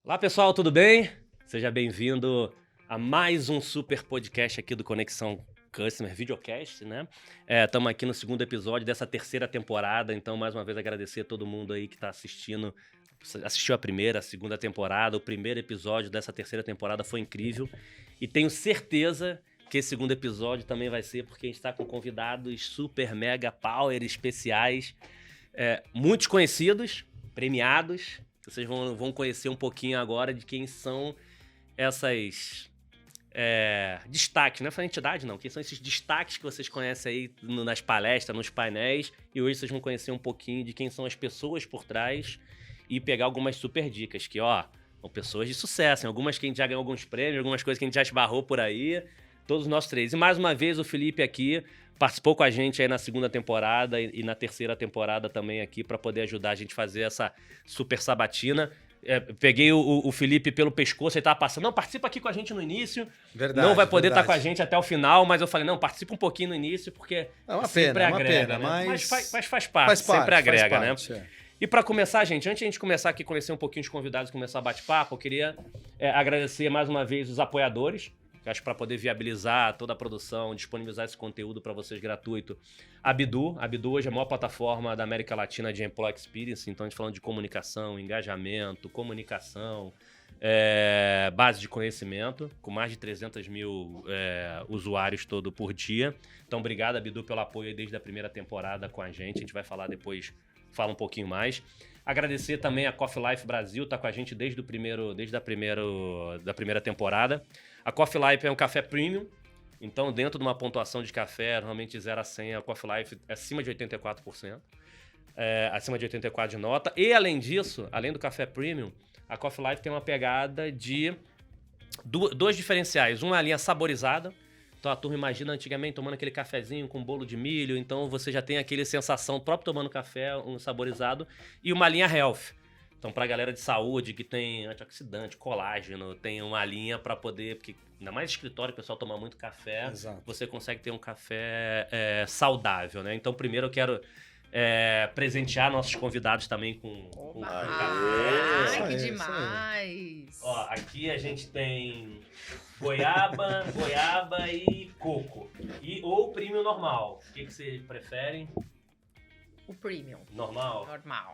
Olá pessoal, tudo bem? Seja bem-vindo a mais um super podcast aqui do Conexão Customer Videocast, né? Estamos aqui no segundo episódio dessa terceira temporada, então mais uma vez agradecer a todo mundo aí que está assistindo. Assistiu a primeira, a segunda temporada, o primeiro episódio dessa terceira temporada foi incrível. E tenho certeza que esse segundo episódio também vai ser, porque a gente está com convidados super, mega, power especiais, muitos conhecidos, premiados. Vocês vão conhecer um pouquinho agora de quem são essas destaques, não é entidade não, quem são esses destaques que vocês conhecem aí nas palestras, nos painéis, e hoje vocês vão conhecer um pouquinho de quem são as pessoas por trás e pegar algumas super dicas que, são pessoas de sucesso, hein? Algumas que a gente já ganhou alguns prêmios, algumas coisas que a gente já esbarrou por aí, todos nós três. E mais uma vez o Felipe aqui participou com a gente aí na segunda temporada e na terceira temporada também aqui para poder ajudar a gente a fazer essa super sabatina. Peguei o Felipe pelo pescoço, ele tava passando, não, participa aqui com a gente no início. Verdade, não vai poder estar com a gente até o final, mas eu falei, não, participa um pouquinho no início, porque é uma sempre pena, agrega, uma pena, né? mas faz parte, sempre agrega, faz parte, né? E para começar, gente, antes de a gente começar aqui, conhecer um pouquinho os convidados e começar a bate-papo, eu queria agradecer mais uma vez os apoiadores, que acho que para poder viabilizar toda a produção, disponibilizar esse conteúdo para vocês gratuito. A Bidu hoje é a maior plataforma da América Latina de Employee Experience, então a gente falando de comunicação, engajamento, comunicação, base de conhecimento, com mais de 300 mil usuários todo por dia. Então, obrigado, Bidu, pelo apoio aí desde a primeira temporada com a gente vai falar depois, fala um pouquinho mais. Agradecer também a Coffee Life Brasil, tá com a gente desde a primeira temporada. A Coffee Life é um café premium, então dentro de uma pontuação de café, normalmente de 0 a 100, a Coffee Life é acima de 84%, acima de 84% de nota. E além disso, além do café premium, a Coffee Life tem uma pegada de dois diferenciais. Uma é a linha saborizada, então a turma imagina antigamente tomando aquele cafezinho com bolo de milho, então você já tem aquele sensação próprio tomando café, um saborizado, e uma linha health. Então pra galera de saúde que tem antioxidante, colágeno, tem uma linha pra poder, porque ainda mais escritório o pessoal toma muito café, Exato. Você consegue ter um café saudável, né? Então primeiro eu quero presentear nossos convidados também com café. Que demais! Ó, aqui a gente tem goiaba e coco. Ou premium normal. O que vocês preferem? O premium. Normal?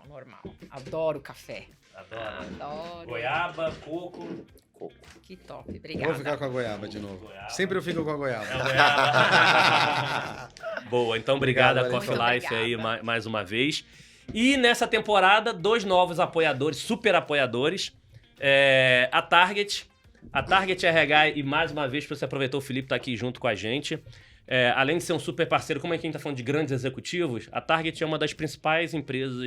Normal. Adoro café. Adoro. Goiaba, coco. Que top, obrigada. Vou ficar com a goiaba de novo. Sempre eu fico com a goiaba. Boa, então obrigado a Coffee Life aí mais uma vez. E nessa temporada, 2 novos apoiadores, super apoiadores. A Target RH, e mais uma vez, você aproveitou, o Felipe tá aqui junto com a gente. Além de ser um super parceiro, como é que a gente tá falando de grandes executivos, a Target é uma das principais empresas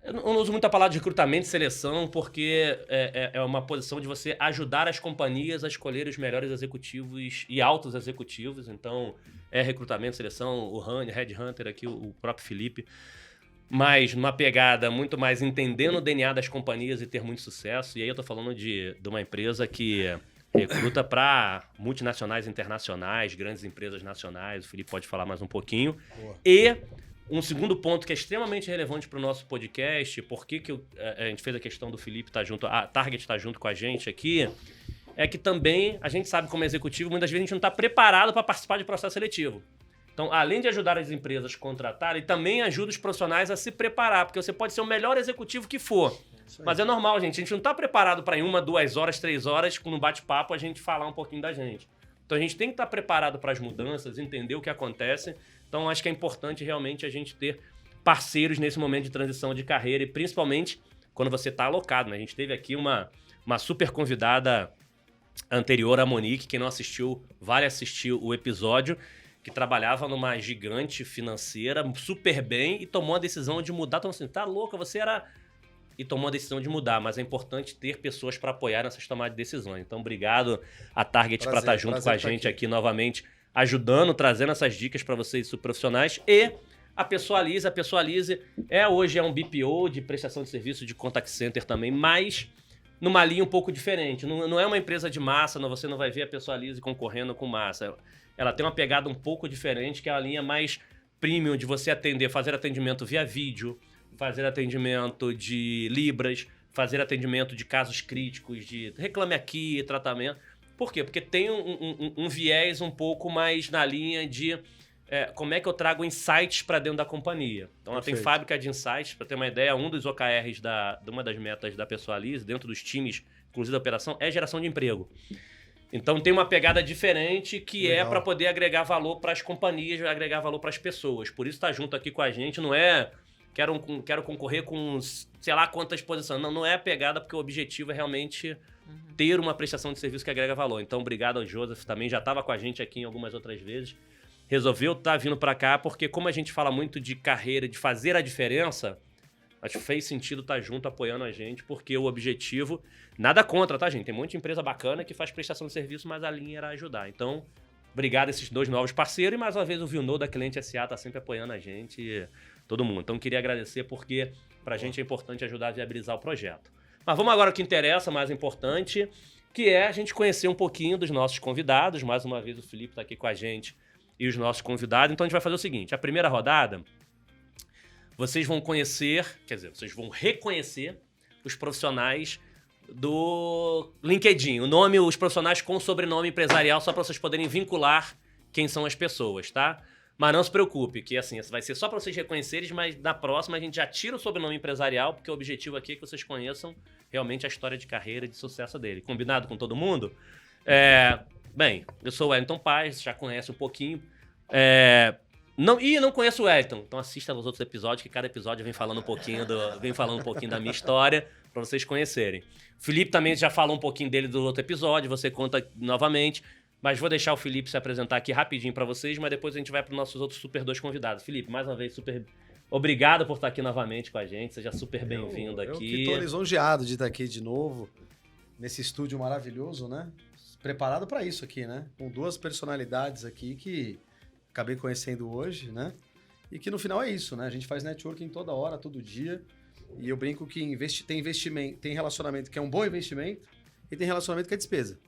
eu não uso muito a palavra de recrutamento e seleção, porque é uma posição de você ajudar as companhias a escolher os melhores executivos e altos executivos. Então, recrutamento, seleção, o Headhunter aqui, o próprio Felipe. Mas numa pegada muito mais entendendo o DNA das companhias e ter muito sucesso. E aí eu tô falando de uma empresa que recruta para multinacionais internacionais, grandes empresas nacionais. O Felipe pode falar mais um pouquinho. Boa. E um segundo ponto que é extremamente relevante para o nosso podcast, porque a gente fez a questão do Felipe estar junto, a Target estar junto com a gente aqui, é que também a gente sabe como executivo, muitas vezes a gente não está preparado para participar de processo seletivo. Então, além de ajudar as empresas a contratarem, também ajuda os profissionais a se preparar, porque você pode ser o melhor executivo que for. Mas é normal, gente. A gente não está preparado para em 1, 2 horas, 3 horas, no bate-papo, a gente falar um pouquinho da gente. Então, a gente tem que estar preparado para as mudanças, entender o que acontece. Então, acho que é importante realmente a gente ter parceiros nesse momento de transição de carreira e principalmente quando você está alocado, né? A gente teve aqui uma super convidada anterior, a Monique, quem não assistiu, vale assistir o episódio, que trabalhava numa gigante financeira super bem e tomou a decisão de mudar. Então, assim, tá louca, você era... E tomou a decisão de mudar, mas é importante ter pessoas para apoiar nessas tomadas de decisões. Então, obrigado a Target para estar junto com a gente aqui novamente, ajudando, trazendo essas dicas para vocês profissionais. E a Pessoalize. A Pessoalize hoje é um BPO de prestação de serviço de contact center também, mas numa linha um pouco diferente. Não é uma empresa de massa, você não vai ver a Pessoalize concorrendo com massa. Ela tem uma pegada um pouco diferente, que é a linha mais premium de você fazer atendimento via vídeo, fazer atendimento de libras, fazer atendimento de casos críticos, de reclame aqui, tratamento. Por quê? Porque tem um viés um pouco mais na linha de como é que eu trago insights para dentro da companhia. Então, ela tem fábrica de insights, para ter uma ideia, um dos OKRs de uma das metas da Pessoalize, dentro dos times, inclusive da operação, é geração de emprego. Então, tem uma pegada diferente que Legal. é para poder agregar valor para as companhias, agregar valor para as pessoas. Por isso, está junto aqui com a gente, não é... Quero concorrer com sei lá quantas posições. Não é a pegada, porque o objetivo é realmente ter uma prestação de serviço que agrega valor. Então, obrigado ao Joseph também, já estava com a gente aqui em algumas outras vezes. Resolveu estar vindo para cá, porque como a gente fala muito de carreira, de fazer a diferença, acho que fez sentido estar junto, apoiando a gente, porque o objetivo... Nada contra, tá, gente? Tem um monte de empresa bacana que faz prestação de serviço, mas a linha era ajudar. Então, obrigado a esses 2 novos parceiros. E mais uma vez o Vilnô da Cliente SA tá sempre apoiando a gente, todo mundo. Então, queria agradecer porque pra gente é importante ajudar a viabilizar o projeto. Mas vamos agora ao que interessa, mais importante, que é a gente conhecer um pouquinho dos nossos convidados. Mais uma vez o Felipe tá aqui com a gente e os nossos convidados. Então, a gente vai fazer o seguinte. A primeira rodada, vocês vão conhecer, quer dizer, vocês vão reconhecer os profissionais do LinkedIn. Os profissionais com sobrenome empresarial, só para vocês poderem vincular quem são as pessoas, tá? Mas não se preocupe, que assim, vai ser só para vocês reconhecerem, mas na próxima a gente já tira o sobrenome empresarial, porque o objetivo aqui é que vocês conheçam realmente a história de carreira e de sucesso dele. Combinado com todo mundo? Bem, eu sou o Wellington Paz, já conhece um pouquinho. Não conheço o Wellington, então assista aos outros episódios, que cada episódio vem falando um pouquinho da minha história, para vocês conhecerem. O Felipe também já falou um pouquinho dele do outro episódio, você conta novamente, mas vou deixar o Felipe se apresentar aqui rapidinho para vocês, mas depois a gente vai para os nossos outros super 2 convidados. Felipe, mais uma vez, super obrigado por estar aqui novamente com a gente, seja super bem-vindo aqui. Eu que estou lisonjeado de estar aqui de novo, nesse estúdio maravilhoso, né? Preparado para isso aqui, né? Com 2 personalidades aqui que acabei conhecendo hoje, né? E que no final é isso, né? A gente faz networking toda hora, todo dia. E eu brinco que tem investimento, tem relacionamento que é um bom investimento e tem relacionamento que é despesa.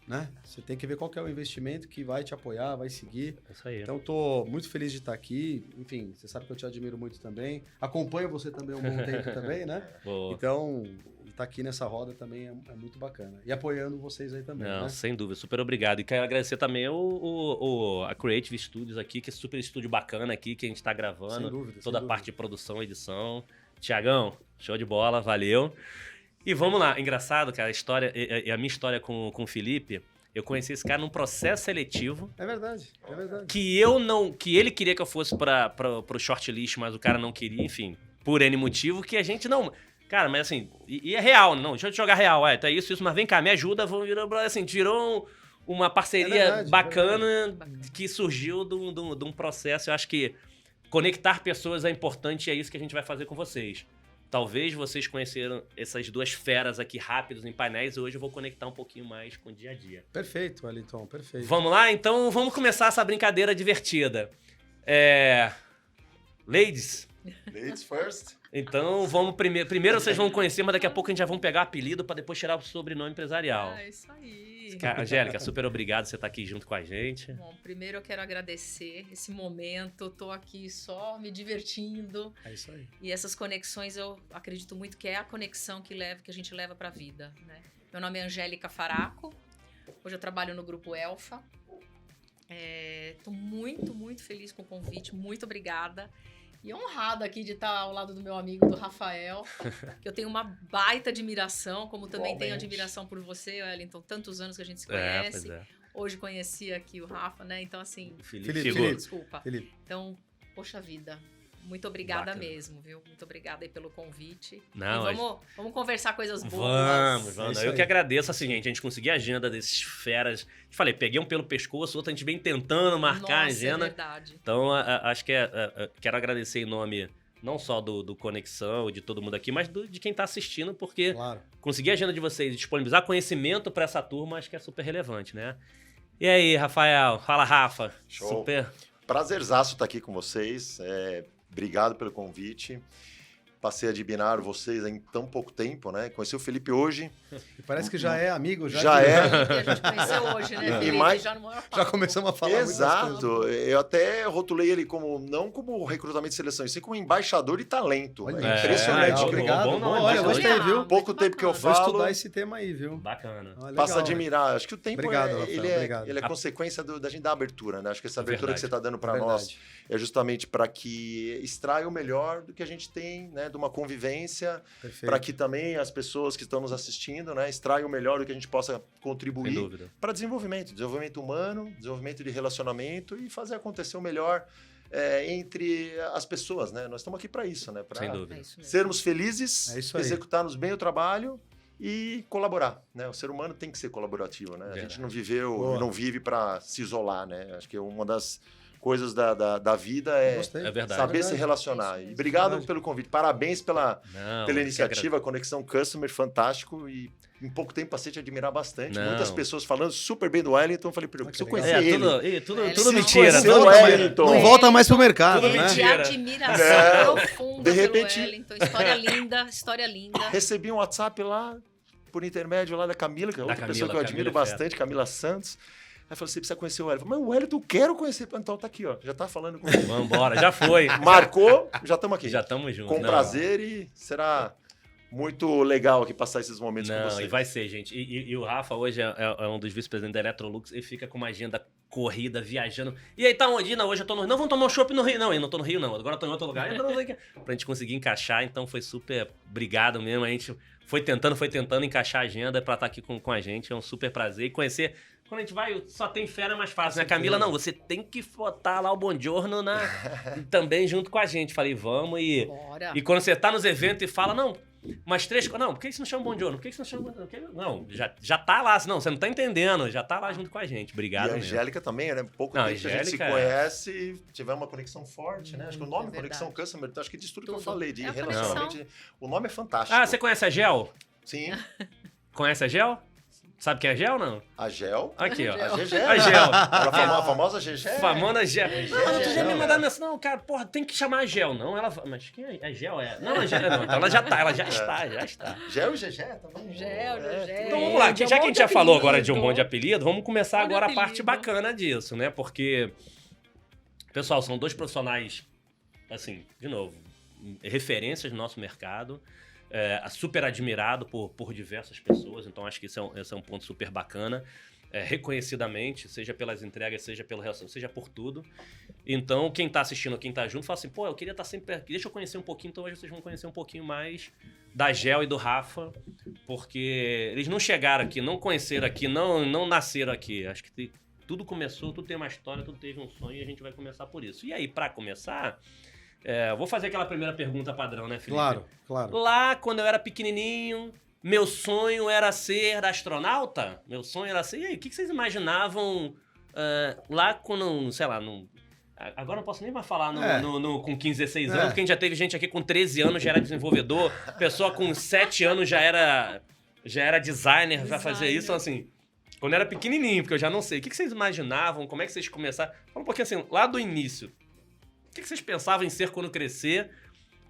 Né? Você tem que ver qual que é o investimento que vai te apoiar, vai seguir. É isso aí. Então, tô muito feliz de estar aqui. Enfim, você sabe que eu te admiro muito também. Acompanho você também há um bom tempo também, né? Boa. Então, estar aqui nessa roda também é muito bacana. E apoiando vocês aí também, Não, né? sem dúvida, super obrigado. E quero agradecer também a Creative Studios aqui, que é super estúdio bacana aqui, que a gente tá gravando. Sem dúvida, toda a sem parte dúvida. de produção, edição. Tiagão, show de bola, valeu. E vamos lá, engraçado, cara, a minha história com o Felipe, eu conheci esse cara num processo seletivo. É verdade, é verdade. Que ele queria que eu fosse pro shortlist, mas o cara não queria, enfim, por N motivo, que a gente não... Cara, mas assim, e é real, não, deixa eu te jogar real, tá isso, mas vem cá, me ajuda, vamos virar, assim, tirou uma parceria bacana que surgiu de um processo. Eu acho que conectar pessoas é importante e é isso que a gente vai fazer com vocês. Talvez vocês conheceram essas 2 feras aqui rápidos em painéis e hoje eu vou conectar um pouquinho mais com o dia a dia. Perfeito, Wellington, perfeito. Vamos lá? Então vamos começar essa brincadeira divertida. Ladies. Ladies first. Então vamos primeiro vocês vão conhecer, mas daqui a pouco a gente já vão pegar apelido para depois tirar o sobrenome empresarial. É isso aí. Angélica, super obrigado por você estar aqui junto com a gente. Bom, primeiro eu quero agradecer esse momento. Tô aqui só me divertindo. É isso aí. E essas conexões eu acredito muito que é a conexão que a gente leva para a vida, né? Meu nome é Angélica Faraco. Hoje eu trabalho no Grupo Elfa. Tô muito, muito feliz com o convite. Muito obrigada. E honrada aqui de estar ao lado do meu amigo, do Rafael, que eu tenho uma baita admiração, como também tenho admiração por você, Wellington, tantos anos que a gente se conhece. Pois é. Hoje conheci aqui o Rafa, né? Então, assim... Felipe. Desculpa. Felipe. Então, poxa vida, muito obrigada Bacana. mesmo, viu? Muito obrigada aí pelo convite. Não, e vamos conversar coisas boas. Vamos. É isso Eu aí. que agradeço, assim, gente. A gente conseguiu a agenda desses feras. Te falei, peguei um pelo pescoço, outro a gente vem tentando marcar a Nossa, agenda. é verdade. Então, acho que quero agradecer em nome não só do Conexão, de todo mundo aqui, mas de quem tá assistindo, porque Claro. conseguir a agenda de vocês e disponibilizar conhecimento para essa turma, acho que é super relevante, né? E aí, Rafael? Fala, Rafa. Show. Super. Prazerzaço estar aqui com vocês. Obrigado pelo convite. passei a admirar vocês em tão pouco tempo, né? Conheci o Felipe hoje. E parece que já é amigo. Já é. A gente conheceu hoje, né? Felipe? mais- Já começamos a falar muitas Exato. coisas. Eu até rotulei ele como, não como recrutamento de seleção, e sim como embaixador de talento. Olha, É impressionante. legal, obrigado. Bom, não, Bom, olha, embaixador. gostei, viu? Pouco tempo que eu Vou falo, estudar esse tema aí, viu? Bacana. Ah, legal. passa a admirar. Acho que o tempo Obrigado, Rafael, obrigado. ele é consequência da gente dar abertura, né? Acho que essa abertura Verdade. que você está dando para Verdade. nós é justamente para que extraia o melhor do que a gente tem, né? De uma convivência, Perfeito. para que também as pessoas que estão nos assistindo, né? Extraiam o melhor do que a gente possa Sem contribuir dúvida. para desenvolvimento humano, desenvolvimento de relacionamento e fazer acontecer o melhor entre as pessoas, né? Nós estamos aqui para isso, né? Sem Para dúvida. É isso mesmo. sermos felizes, É isso aí. executarmos bem o trabalho e colaborar, né? O ser humano tem que ser colaborativo, né? A Verdade. gente Boa. não vive para se isolar, né? Acho que uma das coisas da vida é Gostei. É verdade. saber se É relacionar. isso E mesmo. obrigado Verdade. pelo convite. Parabéns pela Não, iniciativa, Conexão Customer, fantástico. E em pouco tempo passei a te admirar bastante. Não. Muitas pessoas falando super bem do Wellington. Eu falei, que preciso legal. conhecer ele. tudo É, tudo ele mentira. conheceu Tudo o mentira. Wellington. Não volta mais pro mercado, Tudo né? mentira. De admiração Não. profunda De repente- pelo Wellington. História linda, história linda. Recebi um WhatsApp lá, por intermédio lá da Camila, que é Da outra Camila, pessoa que eu admiro Camila bastante, Camila Santos. Aí falou, você precisa conhecer o Wellington. Mas o Wellington, eu quero conhecer. Então tá aqui, ó. Já tá falando comigo. Vambora, já foi. Marcou, já estamos aqui. Já estamos juntos. Com Não. prazer e será muito legal aqui passar esses momentos com Não, você. e vai ser, gente. E o Rafa hoje é um dos vice-presidentes da Electrolux e fica com uma agenda corrida, viajando. E aí, tá onde? Não, hoje eu tô no Rio. Não, vamos tomar um chopp no Rio. Não, eu não tô no Rio, não. Agora eu tô em outro lugar. Então, não sei o que. Pra gente conseguir encaixar, então foi super obrigado mesmo. A gente foi tentando encaixar a agenda pra estar aqui com a gente. É um super prazer. E conhecer... Quando a gente vai, só tem fera mais fácil, né? Camila, não, você tem que botar lá o Buongiorno também junto com a gente. Falei, vamos e... Bora. E quando você tá nos eventos e fala, não, mas três... Não, por que você não chama Buongiorno? Por que você não chama Buongiorno? Não, já tá lá. Não, você não tá entendendo. Já tá lá junto com a gente. Obrigado E a mesmo. Angélica também, né? Pouco Não, tempo que a gente se Angélica conhece e tivemos uma conexão forte, né? Acho que o nome É Conexão verdade. Customer, acho que diz tudo que eu Tudo. falei, de É a relacionamento. O nome é fantástico. Ah, você conhece a Gel? Sim, Conhece a Gel? Sabe quem é a Gel, não? a Gel. Aqui, ó. A GG. A Gel. A famosa GG. Famona Gel. Não, mas tu já me Gel. mandaram mensagem. Não, cara, porra, tem que chamar a Gel. Não, ela... Mas quem é? A Gel é... Não, a Gel não. Então ela já está. Gel e GG também. Gel, GG. Então vamos lá, De um já que a monte gente de já falou agora apelido. de um monte de apelido, vamos começar Monte de agora a parte apelido. bacana disso, né? Porque, pessoal, são dois profissionais, assim, de novo, referências no nosso mercado, super admirado por diversas pessoas, então acho que esse é um ponto super bacana. Reconhecidamente, seja pelas entregas, seja pelo relacionamento, seja por tudo. Então, quem tá assistindo, quem tá junto, fala assim, pô, eu queria estar sempre aqui, deixa eu conhecer um pouquinho, então hoje vocês vão conhecer um pouquinho mais da Gel e do Rafa, porque eles não chegaram aqui, não conheceram aqui, não nasceram aqui. Acho que tudo começou, tudo tem uma história, tudo teve um sonho e a gente vai começar por isso. E aí, pra começar, vou fazer aquela primeira pergunta padrão, né, Felipe? Claro. Lá, quando eu era pequenininho, meu sonho era ser astronauta. Meu sonho era ser... E aí, o que vocês imaginavam lá quando, sei lá, agora não posso nem mais falar com 15, 16 anos, porque a gente já teve gente aqui com 13 anos, já era desenvolvedor, pessoa com 7 anos já era designer, vai fazer isso, então assim... Quando eu era pequenininho, porque eu já não sei. O que vocês imaginavam? Como é que vocês começaram? Fala um pouquinho assim, lá do início. O que vocês pensavam em ser quando crescer,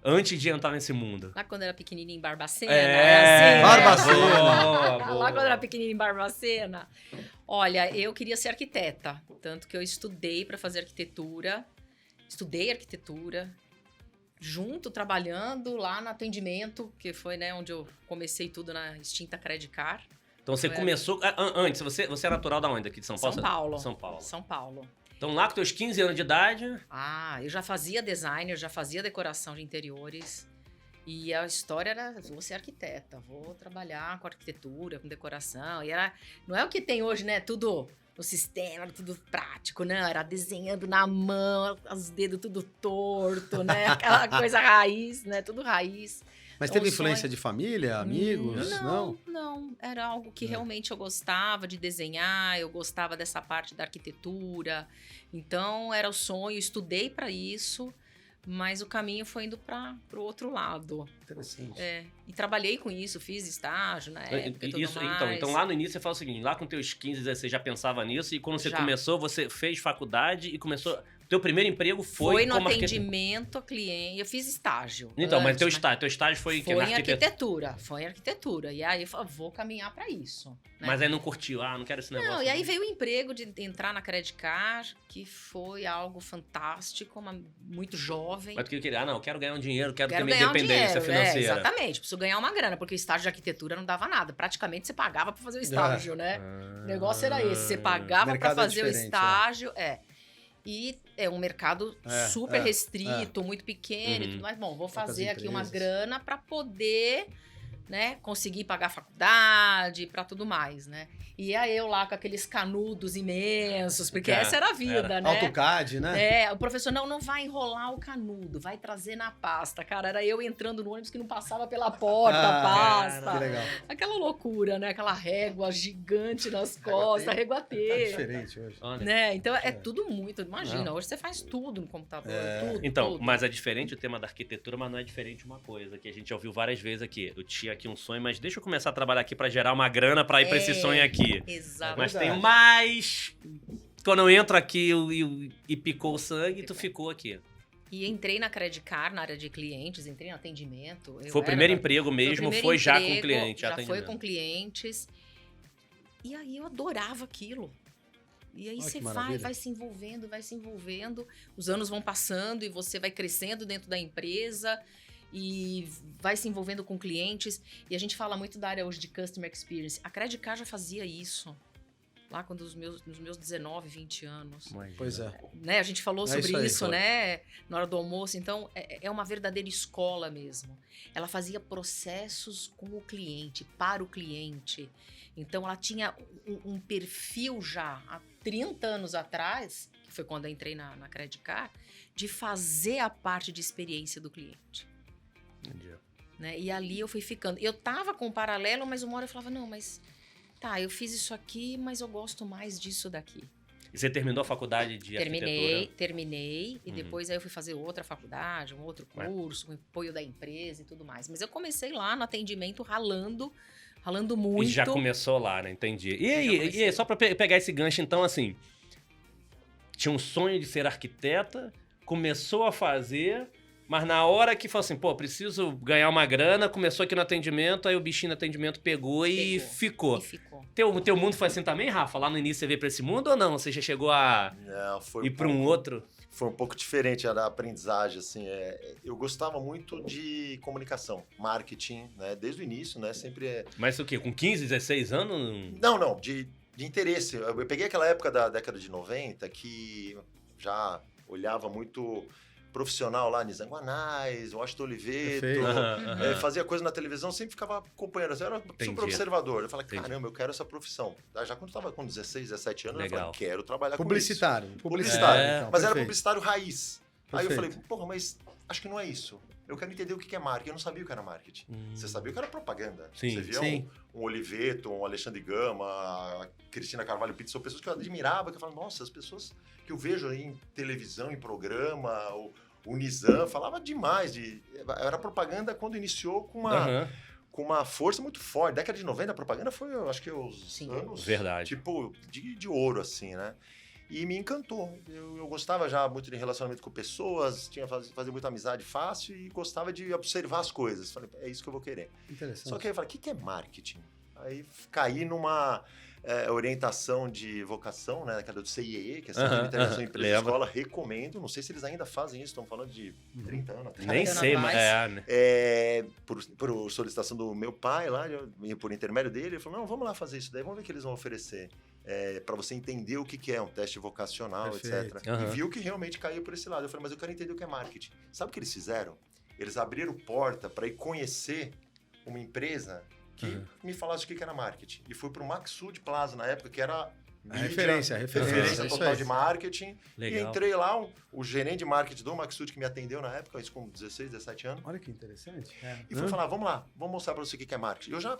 antes de entrar nesse mundo? Lá quando era pequenininho em Barbacena, Barbacena. Boa, boa. Lá quando era pequenininho em Barbacena. Olha, eu queria ser arquiteta. Tanto que eu estudei para fazer arquitetura. Estudei arquitetura. Junto, trabalhando lá no atendimento, que foi, né, onde eu comecei tudo na extinta Credit Card. Então você Foi começou... Antes, você é natural da onde? Aqui de São Paulo? São Paulo. São Paulo. São Paulo. Então lá com teus 15 anos de idade... Ah, eu já fazia design, eu já fazia decoração de interiores. E a história era, vou ser arquiteta, vou trabalhar com arquitetura, com decoração. E não é o que tem hoje, né? Tudo no sistema, tudo prático, não. Era desenhando na mão, os dedos tudo torto, né? Aquela coisa raiz, né? Tudo raiz. Mas É um teve influência sonho. de família, amigos? Não. Era algo que realmente eu gostava de desenhar, eu gostava dessa parte da arquitetura. Então, era o sonho, estudei para isso, mas o caminho foi indo para o outro lado. Interessante. E trabalhei com isso, fiz estágio na época e tudo Isso, mais. então lá no início você fala o seguinte, lá com teus 15, 16 já pensava nisso, e quando você Já. começou, você fez faculdade e começou... Teu primeiro emprego Foi foi no como atendimento a cliente. Eu fiz estágio. Então, mas antes, teu estágio foi, foi na em arquitetura. arquitetura. Foi em arquitetura. E aí eu falei, vou caminhar para isso. Né? Mas aí não curtiu, não quero esse negócio. Não, e aí veio o emprego de entrar na Credit Card, que foi algo fantástico, muito jovem. Mas tu que queria, eu quero ganhar um dinheiro, quero ter Quero minha ganhar um independência dinheiro, financeira. exatamente, preciso ganhar uma grana, porque o estágio de arquitetura não dava nada. Praticamente você pagava para fazer o estágio, né? O negócio era esse, você pagava para Mercado é fazer o diferente, estágio, E é um mercado super restrito, muito pequeno e Uhum. tudo mais. Bom, vou Poucas fazer aqui uma empresas. grana para poder, né, conseguir pagar a faculdade, para tudo mais, né? E aí eu lá com aqueles canudos imensos, porque essa era a vida, né? AutoCAD, né? O professor, não vai enrolar o canudo, vai trazer na pasta. Cara, era eu entrando no ônibus que não passava pela porta, a pasta. Que legal. Aquela loucura, né? Aquela régua gigante nas costas, régua Tá T. diferente hoje. Olha. Né? Então é tudo muito. Imagina, Não. hoje você faz tudo no computador. Tudo, Então, tudo. mas é diferente o tema da arquitetura, mas não é diferente uma coisa que a gente já ouviu várias vezes aqui. Eu tinha aqui um sonho, mas deixa eu começar a trabalhar aqui pra gerar uma grana pra ir pra esse sonho aqui. Exato. Mas verdade. tem mais. Quando eu entro aqui e picou o sangue, tu ficou aqui. E entrei na Credit Card, na área de clientes, entrei no atendimento. Foi o primeiro emprego mesmo, foi já com cliente. Já foi atendimento. com clientes. E aí eu adorava aquilo. E aí Olha você que maravilha. vai se envolvendo, os anos vão passando e você vai crescendo dentro da empresa e vai se envolvendo com clientes. E a gente fala muito da área hoje de Customer Experience. A Credit Card já fazia isso. Lá quando nos meus 19, 20 anos. Imagina. Pois é. Né? A gente falou sobre isso aí, isso, foi. né? Na hora do almoço. Então, é uma verdadeira escola mesmo. Ela fazia processos com o cliente, para o cliente. Então, ela tinha um perfil já, há 30 anos atrás, que foi quando eu entrei na Credit Card, de fazer a parte de experiência do cliente. Entendi. Né? E ali eu fui ficando. Eu tava com um paralelo, mas uma hora eu falava, não, mas... Tá, eu fiz isso aqui, mas eu gosto mais disso daqui. E você terminou a faculdade de arquitetura? Terminei. E Uhum. depois aí eu fui fazer outra faculdade, um outro Mas- curso, com apoio da empresa e tudo mais. Mas eu comecei lá no atendimento ralando muito. E já começou lá, né? Entendi. E Já aí, comecei. só pra pegar esse gancho, então, assim... Tinha um sonho de ser arquiteta, começou a fazer... Mas na hora que falou assim, preciso ganhar uma grana, começou aqui no atendimento, aí o bichinho no atendimento pegou e ficou. E ficou. Teu mundo foi assim também, Rafa? Lá no início você veio pra esse mundo ou não? Você já chegou a Não, foi ir pra um outro? Foi um pouco diferente a aprendizagem, assim. Eu gostava muito de comunicação, marketing, né? Desde o início, né? Sempre é... Mas o quê? Com 15, 16 anos? Não, de interesse. Eu peguei aquela época da década de 90 que já olhava muito profissional lá, Nizanguanais, Washington Oliveto, Perfeito. fazia coisa na televisão, sempre ficava acompanhando. Eu era super observador. Eu falei, Entendi. caramba, eu quero essa profissão. Já quando eu estava com 16, 17 anos, Legal. eu falei, quero trabalhar Publicitário. com isso. Publicitário. É, então, Mas era perfeito. publicitário raiz. Aí eu Perfeito. falei, porra, mas acho que não é isso. Eu quero entender o que é marketing. Eu não sabia o que era marketing. Você sabia o que era propaganda. Sim, Você via sim. um Oliveto, um Alexandre Gama, a Cristina Carvalho Pinto, são pessoas que eu admirava, que eu falava, nossa, as pessoas que eu vejo aí em televisão, em programa, o Nizam, falava demais. Era propaganda quando iniciou com uma força muito forte. Década de 90, a propaganda foi, eu acho que os Sim. anos... Verdade. Tipo, de ouro, assim, né? E me encantou. Eu gostava já muito de relacionamento com pessoas, fazia muita amizade fácil e gostava de observar as coisas. Falei, é isso que eu vou querer. Interessante. Só que aí eu falei, o que é marketing? Aí caí numa orientação de vocação, né? Aquela do CIEE, que é Centro de Integração Empresa e lembra. Escola, recomendo. Não sei se eles ainda fazem isso, estão falando de 30 anos atrás. Nem Tá sei, vendo mas... mais? né? Por solicitação do meu pai lá, por intermédio dele, ele falou, não, vamos lá fazer isso daí, vamos ver o que eles vão oferecer. Para você entender o que é um teste vocacional, Perfeito. etc. Aham. E viu que realmente caiu por esse lado. Eu falei, mas eu quero entender o que é marketing. Sabe o que eles fizeram? Eles abriram porta para ir conhecer uma empresa que me falasse o que era marketing. E fui para o Maxud Plaza na época, que era A referência, referência é isso total aí. de marketing. Legal. E entrei lá, o gerente de marketing do Maxud que me atendeu na época, isso com 16, 17 anos. Olha que interessante. E fui falar, vamos lá, vamos mostrar para você o que é marketing. Eu já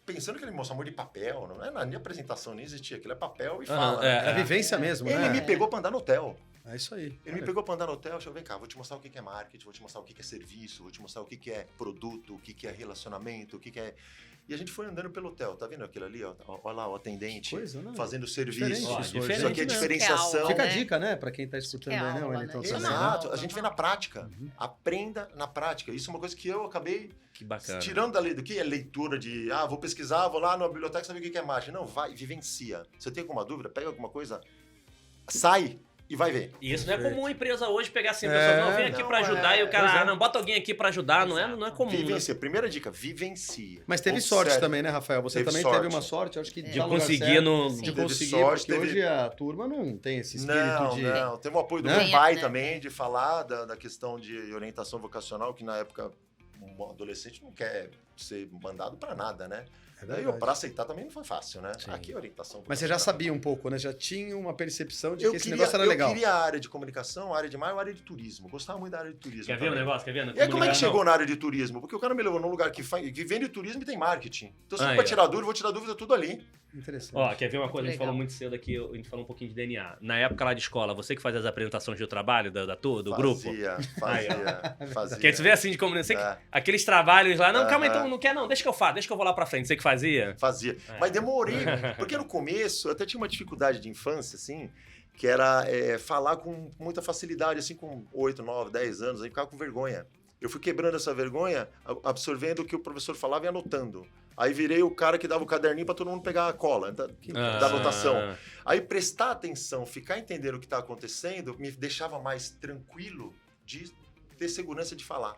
pensando que ele mostrava muito de papel, não é na minha apresentação, nem existia. Aquilo é papel e fala. É a vivência mesmo, Ele né? me pegou para andar no hotel. É isso aí. Ele me pegou para andar no hotel, eu vem cá, vou te mostrar o que é marketing, vou te mostrar o que é serviço, vou te mostrar o que é produto, o que é relacionamento, o que é... E a gente foi andando pelo hotel, tá vendo aquilo ali? Ó? Olha lá, o atendente Coisa, né? fazendo serviço. Diferente Ó, isso hoje. diferente Isso aqui é mesmo. diferenciação. Fica a né? dica, né? Pra quem tá escutando Que é aí, né, aula, Wellington? né? também, né? Exato, a gente vê na prática. Uhum. Aprenda na prática. Isso é uma coisa que eu acabei Que bacana. tirando do que é leitura de, vou pesquisar, vou lá na biblioteca saber o que é marketing. Não, vai, vivencia. Você tem alguma dúvida? Pega alguma coisa, sai e vai ver. E isso não é comum a empresa hoje pegar assim, É, pessoas, não, vem aqui não pra ajudar, é. e o cara, Pois é. não, bota alguém aqui pra ajudar, não é comum, né? Vivencia. Primeira dica, vivencia. Mas teve Observe. sorte também, né, Rafael? Você Teve também sorte. teve uma sorte, eu acho que De tá no lugar conseguir certo, no... Sim. de Teve conseguir, sorte, porque teve- hoje a turma não tem esse espírito Não, de... não. Teve o apoio do Né? meu pai Né? também, de falar da questão de orientação vocacional, que na época um adolescente não quer ser mandado pra nada, né? É Daí verdade. pra aceitar também não foi fácil, né? Sim. Aqui é orientação Mas você já vocacional. sabia um pouco, né? Já tinha uma percepção de Eu que esse queria, negócio era legal. Eu queria a área de comunicação, a área de marketing, a área de turismo. Gostava muito da área de turismo. Quer ver o também. negócio? Quer ver? E aí, como é que Comunicação. chegou na área de turismo? Porque o cara me levou num lugar que vende turismo e tem marketing. Então, se Aí, for pra ó. tirar dúvida, eu vou tirar dúvida tudo ali. Interessante. Ó, quer ver uma Muito coisa? A gente legal. falou muito cedo aqui, a gente falou um pouquinho de DNA. Na época lá de escola, você que fazia as apresentações do trabalho, do grupo? Fazia. Quer dizer assim de comunicação? É. Aqueles trabalhos lá, não, calma, Aham. então não quer não, deixa que eu faço, deixa que eu vou lá pra frente. Você que fazia? Fazia. É. Mas demorei, porque no começo eu até tinha uma dificuldade de infância, assim, que era falar com muita facilidade, assim, com 8, 9, 10 anos, aí ficava com vergonha. Eu fui quebrando essa vergonha, absorvendo o que o professor falava e anotando. Aí virei o cara que dava o caderninho para todo mundo pegar a cola da anotação. Aí prestar atenção, ficar entendendo o que está acontecendo, me deixava mais tranquilo de ter segurança de falar.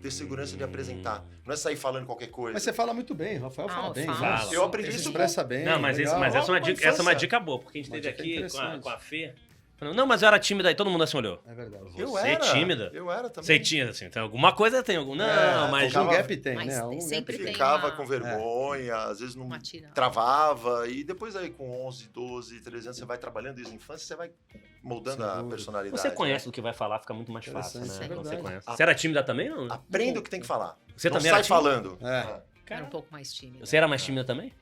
Ter segurança de apresentar. Não é sair falando qualquer coisa. Mas você fala muito bem, o Rafael fala eu bem. falo. né? Fala. Eu aprendi Ele se isso expressa bem. Não, mas, legal. essa é uma Uma dica, essa é uma infância. dica boa, porque a gente Uma esteve dica aqui interessante. com a Fê. Falando, não, mas eu era tímida aí, todo mundo assim olhou. É verdade. Você é tímida? Eu era também. Você tinha, assim, tem alguma coisa, tem algum. Não, mas. Algum ficava- gap tem, Mas né? tem- Algum gap sempre tem. tem. Ficava uma- com vergonha, às vezes não Uma tira. travava. E depois aí com 11, 12, 13 anos, você vai trabalhando isso na infância, você vai moldando Sem a dúvida. personalidade. Você conhece o que vai falar, fica muito mais Interessante, fácil, né? é Quando você verdade. conhece. Você era tímida também, não? Né? Aprenda o que tem que falar. Você não também sai era tímida? falando. É. Era um pouco mais tímida. Você era mais tímida também?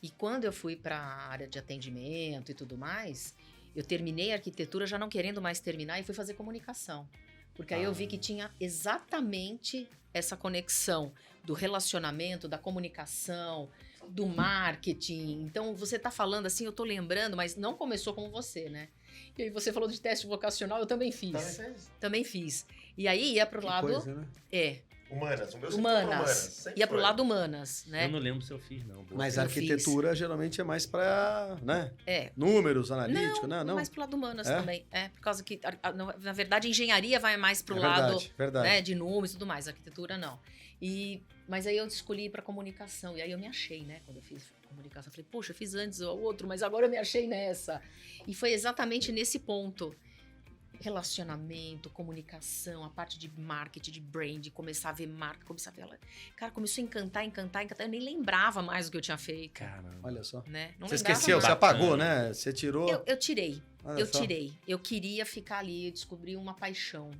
E quando eu fui para a área de atendimento e tudo mais, eu terminei a arquitetura já não querendo mais terminar e fui fazer comunicação. Porque aí eu vi que tinha exatamente essa conexão do relacionamento, da comunicação, do marketing. Então, você tá falando assim, eu tô lembrando, mas não começou com você, né? E aí você falou de teste vocacional, eu também fiz. Também fiz. E aí ia pro Que lado... coisa, né? Humanas. O meu sempre foi Humanas. sempre Ia pro foi. lado humanas, né? Eu não lembro se eu fiz, não. Boa. Mas a Eu fiz. arquitetura geralmente é mais pra, né? É. Números, analítico, né? Não. mais pro lado humanas É? também. É, por causa que, na verdade, a engenharia vai mais pro É lado verdade, verdade. né, de números e tudo mais, a arquitetura não. Mas aí eu escolhi ir pra comunicação, e aí eu me achei, né, quando eu fiz comunicação. Eu falei, poxa, eu fiz antes o outro, mas agora eu me achei nessa. E foi exatamente nesse ponto. Relacionamento, comunicação, a parte de marketing, de brand, começar a ver marca, começar a ver ela. Cara, começou a encantar. Eu nem lembrava mais o que eu tinha feito, Caramba. Olha só. né? Não Você lembrava esqueceu, mais. você apagou, né? Você tirou. Eu tirei. Olha Eu só. tirei. Eu queria ficar ali, eu descobri uma paixão.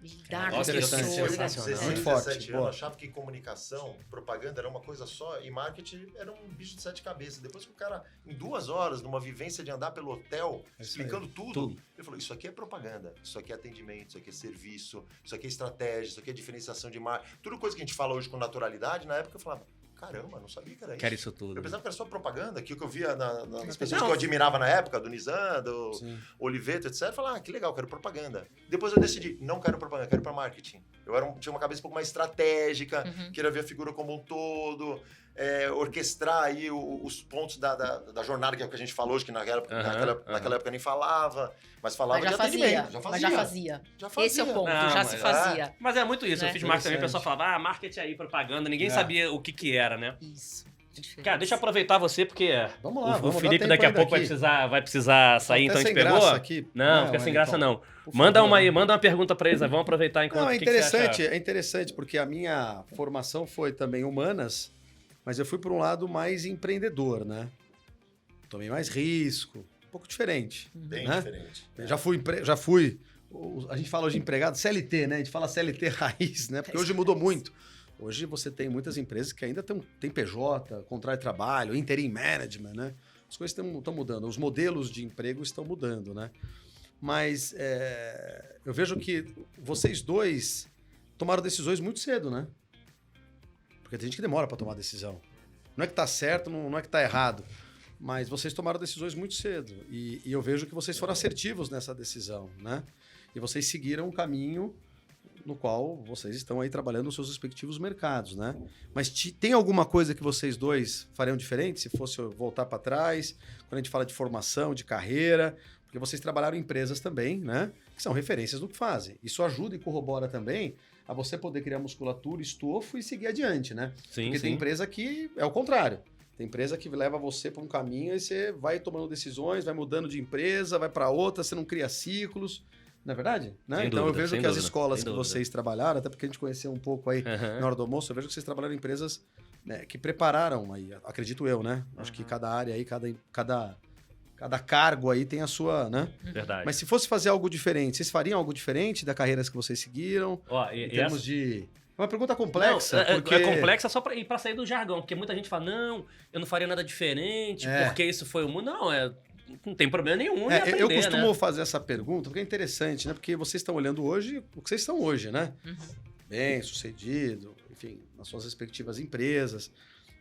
Lidar com Nossa, as isso é pessoas. sensacional. Muito 16, forte, 17 boa. anos, achava que comunicação, propaganda era uma coisa só e marketing era um bicho de 7 cabeças. Depois que o cara, em 2 horas, numa vivência de andar pelo hotel, É isso aí. explicando tudo, Tudo. ele falou, isso aqui é propaganda, isso aqui é atendimento, isso aqui é serviço, isso aqui é estratégia, isso aqui é diferenciação de marca. Tudo coisa que a gente fala hoje com naturalidade, na época eu falava, caramba, não sabia que era isso. Quero isso tudo. Eu pensava que era só propaganda, aquilo que eu via nas pessoas Não. que eu admirava na época, do Nizam, do Sim. Oliveto, etc. Eu falava, que legal, quero propaganda. Depois eu decidi, não quero propaganda, quero para marketing. Eu tinha uma cabeça um pouco mais estratégica, Uhum. queria ver a figura como um todo, orquestrar aí os pontos da jornada, que é o que a gente falou hoje, que naquela época nem falava, mas falava Mas de já fazia. atendimento. Mas já fazia. Já fazia. Esse é o ponto, Não, já mas- se fazia. Mas é muito isso. Né? Eu fiz marketing também, o Interessante. pessoal falava, marketing aí, propaganda. Ninguém É. sabia o que era, né? Isso. Cara, deixa eu aproveitar você, porque Vamos lá, o vamos dar Felipe tempo daqui a ainda pouco aqui. vai precisar sair, Tô então a até gente sem pegou. graça aqui. Não, fica sem graça Wellington. não. Por Manda favor. uma aí, manda uma pergunta pra eles, vamos aproveitar enquanto. Não, é o que que você acha? interessante, é interessante, porque a minha formação foi também humanas, mas eu fui por um lado mais empreendedor, né? Tomei mais risco, um pouco diferente. Bem Né? diferente. Já fui, a gente fala hoje empregado CLT, né? A gente fala CLT raiz, né? Porque hoje mudou muito. Hoje você tem muitas empresas que ainda tem PJ, contrato de trabalho, interim management, né? As coisas estão mudando, os modelos de emprego estão mudando, né? Mas eu vejo que vocês dois tomaram decisões muito cedo, né? Porque tem gente que demora para tomar decisão. Não é que tá certo, não é que tá errado. Mas vocês tomaram decisões muito cedo. E eu vejo que vocês foram assertivos nessa decisão, né? E vocês seguiram um caminho no qual vocês estão aí trabalhando nos seus respectivos mercados, né? Mas tem alguma coisa que vocês dois fariam diferente se fosse voltar para trás, quando a gente fala de formação, de carreira, porque vocês trabalharam em empresas também, né? Que são referências do que fazem. Isso ajuda e corrobora também a você poder criar musculatura, estofo e seguir adiante, né? Sim, porque tem empresa que é o contrário. Tem empresa que leva você para um caminho e você vai tomando decisões, vai mudando de empresa, vai para outra, você não cria ciclos. Não é verdade? Né? Sem Então dúvida, eu vejo sem que as dúvida, escolas sem que dúvida. vocês trabalharam, até porque a gente conheceu um pouco aí na hora do almoço, eu vejo que vocês trabalharam em empresas, né, que prepararam aí, acredito eu, né? Acho que cada área aí, cada cargo aí tem a sua, né? Verdade. Mas se fosse fazer algo diferente, vocês fariam algo diferente da carreira que vocês seguiram? Ó, Em e termos essa... de... É uma pergunta complexa, Não, porque... é complexa só pra sair do jargão, porque muita gente fala, não, eu não faria nada diferente, porque isso foi o mundo. Não, não tem problema nenhum em aprender, eu costumo né? fazer essa pergunta, porque é interessante, né? Porque vocês estão olhando hoje o que vocês estão hoje, né? Bem sucedido, enfim, nas suas respectivas empresas.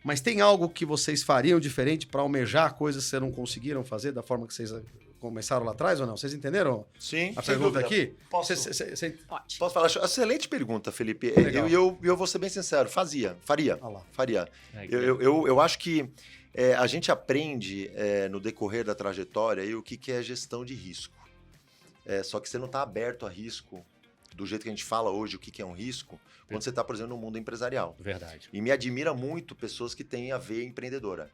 Mas tem algo que vocês fariam diferente para almejar coisas que vocês não conseguiram fazer da forma que vocês começaram lá atrás ou não? Vocês entenderam Sim, a sem pergunta dúvida. aqui? Posso? Pode. Posso falar? Excelente pergunta, Felipe. Legal. Eu vou ser bem sincero, faria. Ah lá. Faria. Eu acho que a gente aprende no decorrer da trajetória aí, o que é gestão de risco. Só que você não está aberto a risco do jeito que a gente fala hoje, o que é um risco, quando você está, por exemplo, no mundo empresarial. Verdade. E me admira muito pessoas que têm a veia empreendedora.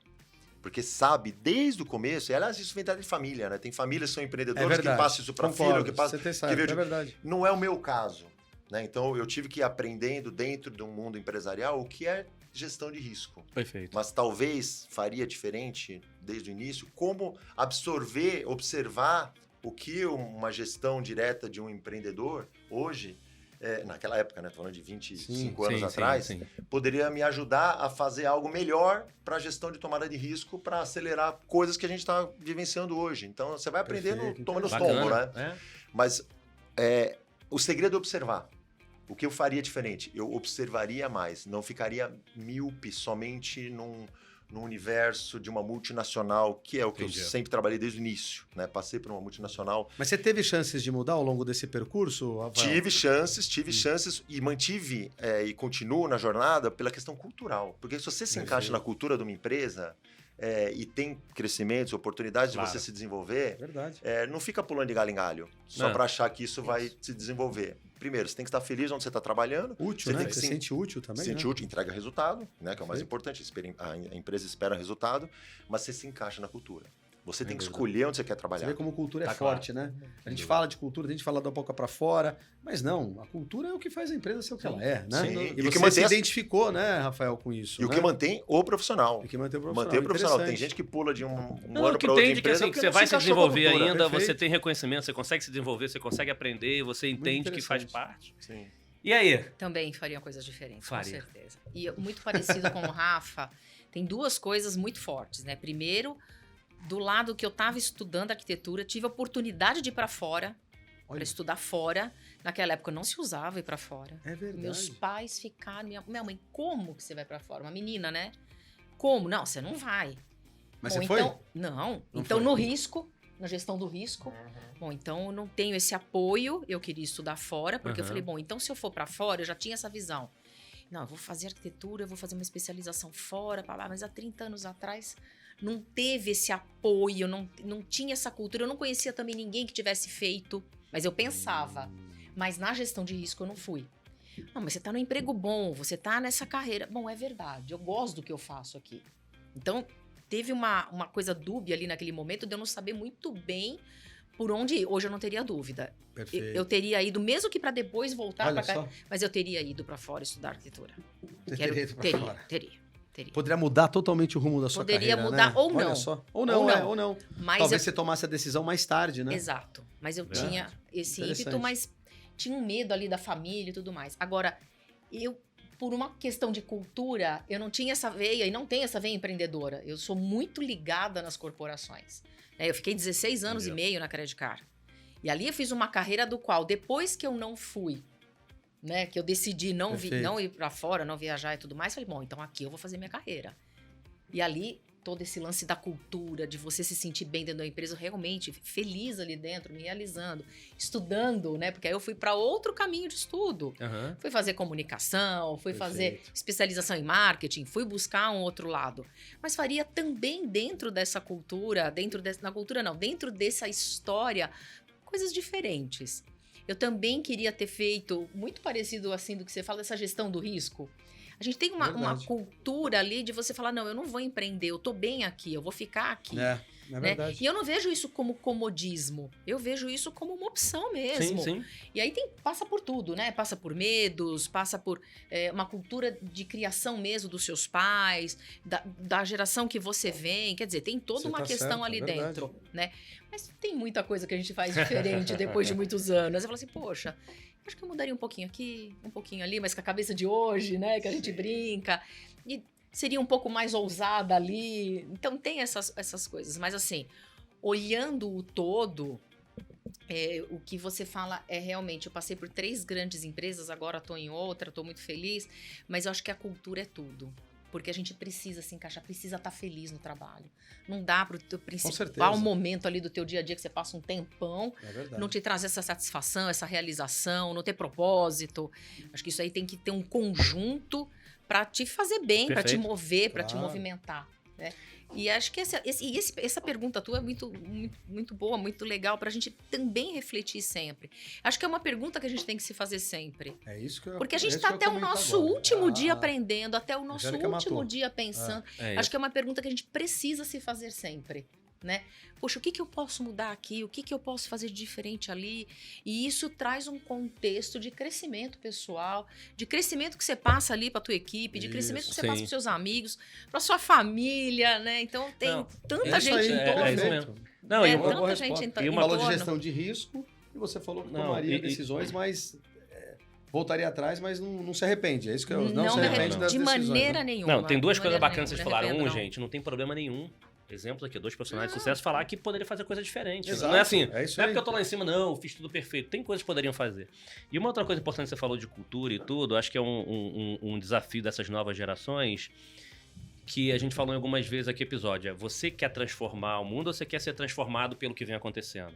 Porque sabe, desde o começo, e aliás, isso vem de família, né? Tem famílias que são empreendedoras que passam isso para filho, que passam... É verdade. Não é o meu caso, né? Então, eu tive que ir aprendendo dentro de um mundo empresarial o que é gestão de risco. Perfeito. Mas talvez faria diferente desde o início, como absorver, observar o que uma gestão direta de um empreendedor hoje, naquela época, né? Tô falando de 25 anos atrás, sim. poderia me ajudar a fazer algo melhor para a gestão de tomada de risco, para acelerar coisas que a gente está vivenciando hoje. Então, você vai aprendendo tomando os tombos, né? Mas o segredo é observar. O que eu faria diferente? Eu observaria mais, não ficaria míope somente num universo de uma multinacional, que é o que eu sempre trabalhei desde o início, né? Passei por uma multinacional. Mas você teve chances de mudar ao longo desse percurso, Rafael? Tive chances e mantive e continuo na jornada pela questão cultural. Porque se você se encaixa na cultura de uma empresa e tem crescimentos, oportunidades de você se desenvolver, não fica pulando de galho em galho, só para achar que isso vai se desenvolver. Primeiro, você tem que estar feliz onde você está trabalhando. Útil, né? Você sente útil também, sente útil, entrega resultado, né? Que é o mais importante. A empresa espera resultado, mas você se encaixa na cultura. Você tem que escolher onde você quer trabalhar. Você vê como cultura é forte, né? A gente fala de cultura, a gente fala da boca para fora, mas não, a cultura é o que faz a empresa ser o que ela é, né? Sim. E você se identificou, né, Rafael, com isso. E o que mantém o profissional. E que mantém o profissional. Manter o profissional. Tem gente que pula de um ano para outra entende empresa que você vai se desenvolver ainda, Perfeito. você tem reconhecimento, você consegue se desenvolver, você consegue aprender, você entende que faz parte. Sim. E aí? Também faria coisas diferentes, Faria. com certeza. E muito parecido com o Rafa, tem duas coisas muito fortes, né? Primeiro, do lado que eu estava estudando arquitetura, tive a oportunidade de ir para fora, para estudar fora. Naquela época não se usava ir para fora. É verdade. Meus pais ficaram... Minha mãe, como que você vai para fora? Uma menina, né? Como? Não, você não vai. Mas Bom, você foi? Então, não. Então, foi. no risco, na gestão do risco... Bom, então eu não tenho esse apoio, eu queria estudar fora, porque eu falei, bom, então se eu for para fora, eu já tinha essa visão. Não, eu vou fazer arquitetura, eu vou fazer uma especialização fora, mas há 30 anos atrás não teve esse apoio, não tinha essa cultura, eu não conhecia também ninguém que tivesse feito, mas eu pensava. Mas na gestão de risco eu não fui. Não, mas você tá no emprego bom, você tá nessa carreira. Bom, é verdade, eu gosto do que eu faço aqui. Então, teve uma coisa dúbia ali naquele momento de eu não saber muito bem por onde ir. Hoje eu não teria dúvida. Perfeito. Eu teria ido, mesmo que para depois voltar Olha para cá, só. mas eu teria ido para fora estudar arquitetura. Você teria ido pra fora. Teria. Poderia mudar totalmente o rumo da sua Poderia carreira, mudar né? ou Olha não. só. Ou não. Mas Talvez você tomasse a decisão mais tarde, né? Exato. Mas eu tinha esse ímpeto, mas tinha um medo ali da família e tudo mais. Agora, por uma questão de cultura, eu não tinha essa veia e não tenho essa veia empreendedora. Eu sou muito ligada nas corporações. Eu fiquei 16 anos e meio na Credit Card. E ali eu fiz uma carreira do qual, depois que eu não fui né? Que eu decidi não Perfeito. ir para fora, não viajar e tudo mais. Falei, bom, então aqui eu vou fazer minha carreira. E ali, todo esse lance da cultura, de você se sentir bem dentro da empresa, realmente feliz ali dentro, me realizando, estudando, né? Porque aí eu fui para outro caminho de estudo. Aham. Fui fazer comunicação, fui fazer Perfeito. especialização em marketing, fui buscar um outro lado. Mas faria também dentro dessa cultura, dentro dessa história, coisas diferentes. Eu também queria ter feito, muito parecido assim do que você fala, dessa gestão do risco. A gente tem uma Verdade. cultura ali de você falar, não, eu não vou empreender, eu tô bem aqui, eu vou ficar aqui. É né? verdade. E eu não vejo isso como comodismo, eu vejo isso como uma opção mesmo. Sim. E aí passa por tudo, né? Passa por medos, passa por uma cultura de criação mesmo dos seus pais, da geração que você vem. Quer dizer, tem toda Você uma tá questão certo, ali é verdade. dentro, né? Mas tem muita coisa que a gente faz diferente depois de muitos anos. Você fala assim, poxa, acho que eu mudaria um pouquinho aqui, um pouquinho ali, mas com a cabeça de hoje, né? Que a gente brinca. E seria um pouco mais ousada ali. Então tem essas coisas. Mas assim, olhando o todo, o que você fala é realmente, eu passei por 3 grandes empresas, agora estou em outra, estou muito feliz, mas eu acho que a cultura é tudo. Porque a gente precisa se encaixar, precisa estar feliz no trabalho. Não dá para o teu principal certeza. momento ali do teu dia a dia, que você passa um tempão, É verdade. não te trazer essa satisfação, essa realização, não ter propósito. Acho que isso aí tem que ter um conjunto para te fazer bem, para te Perfeito. mover, para te Claro. movimentar, né? E acho que essa pergunta tua é muito, muito, muito boa, muito legal para a gente também refletir sempre. Acho que é uma pergunta que a gente tem que se fazer sempre. É isso que eu Porque a é gente isso está que eu até o comento nosso agora. último dia aprendendo, até o nosso Angélica último matou. dia pensando. É Acho que é uma pergunta que a gente precisa se fazer sempre, né? Poxa, o que eu posso mudar aqui? O que eu posso fazer de diferente ali? E isso traz um contexto de crescimento pessoal, de crescimento que você passa ali para tua equipe, de crescimento que você Sim. passa para seus amigos, para sua família, né? Então tem Não, tanta Isso gente aí, em torno. é isso mesmo. Não, né? e uma boa Tanta resposta. gente em E uma- torno. Falou de gestão de risco e você falou que Não, tomaria e- decisões, mas voltaria atrás, mas não se arrepende. É isso que eu Não se me arrepende arrependo das de decisões, maneira né? nenhuma. Não, tem duas de coisas maneira bacanas que vocês nenhuma, falaram. me Um, arrependo, gente, não tem problema nenhum. Exemplos aqui, 2 profissionais de Não. sucesso falar que poderia fazer coisa diferente. Exato, Não é assim, é isso não é aí. porque eu tô lá em cima, não, eu fiz tudo perfeito. Tem coisas que poderiam fazer. E uma outra coisa importante que você falou de cultura e tudo, acho que é um desafio dessas novas gerações, que a gente falou em algumas vezes aqui no episódio, é você quer transformar o mundo ou você quer ser transformado pelo que vem acontecendo?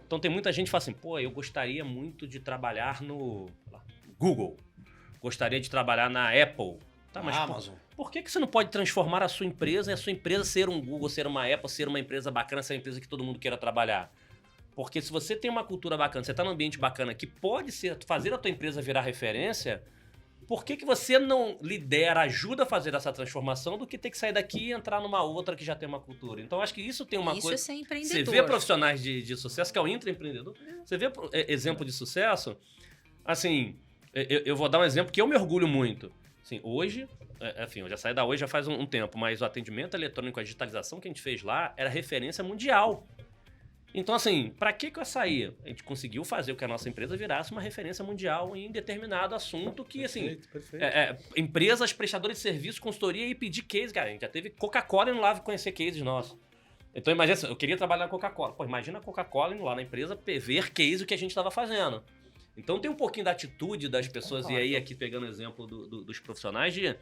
Então tem muita gente que fala assim, pô, eu gostaria muito de trabalhar no Google, gostaria de trabalhar na Apple. Tá, mas Amazon. por que você não pode transformar a sua empresa e a sua empresa ser um Google, ser uma Apple, ser uma empresa bacana, ser uma empresa que todo mundo queira trabalhar? Porque se você tem uma cultura bacana, você está num ambiente bacana que pode fazer a tua empresa virar referência, por que você não lidera, ajuda a fazer essa transformação do que ter que sair daqui e entrar numa outra que já tem uma cultura? Então acho que isso tem uma Isso coisa... é ser Você empreendedor. vê profissionais de sucesso, que é o intraempreendedor, você vê exemplo de sucesso, assim, eu vou dar um exemplo que eu me orgulho muito. Assim, hoje, enfim, eu já saí da Oi já faz um tempo, mas o atendimento eletrônico, a digitalização que a gente fez lá era referência mundial. Então, assim, para que eu saí? A gente conseguiu fazer com que a nossa empresa virasse uma referência mundial em determinado assunto que, assim, Perfeito. empresas, prestadores de serviço, consultoria e pedir case, cara. A gente já teve Coca-Cola indo lá conhecer cases nossos. Então, imagina assim, eu queria trabalhar na Coca-Cola. Pô, imagina a Coca-Cola indo lá na empresa ver case o que a gente estava fazendo. Então, tem um pouquinho da atitude das pessoas, e aí aqui pegando o exemplo dos profissionais, de,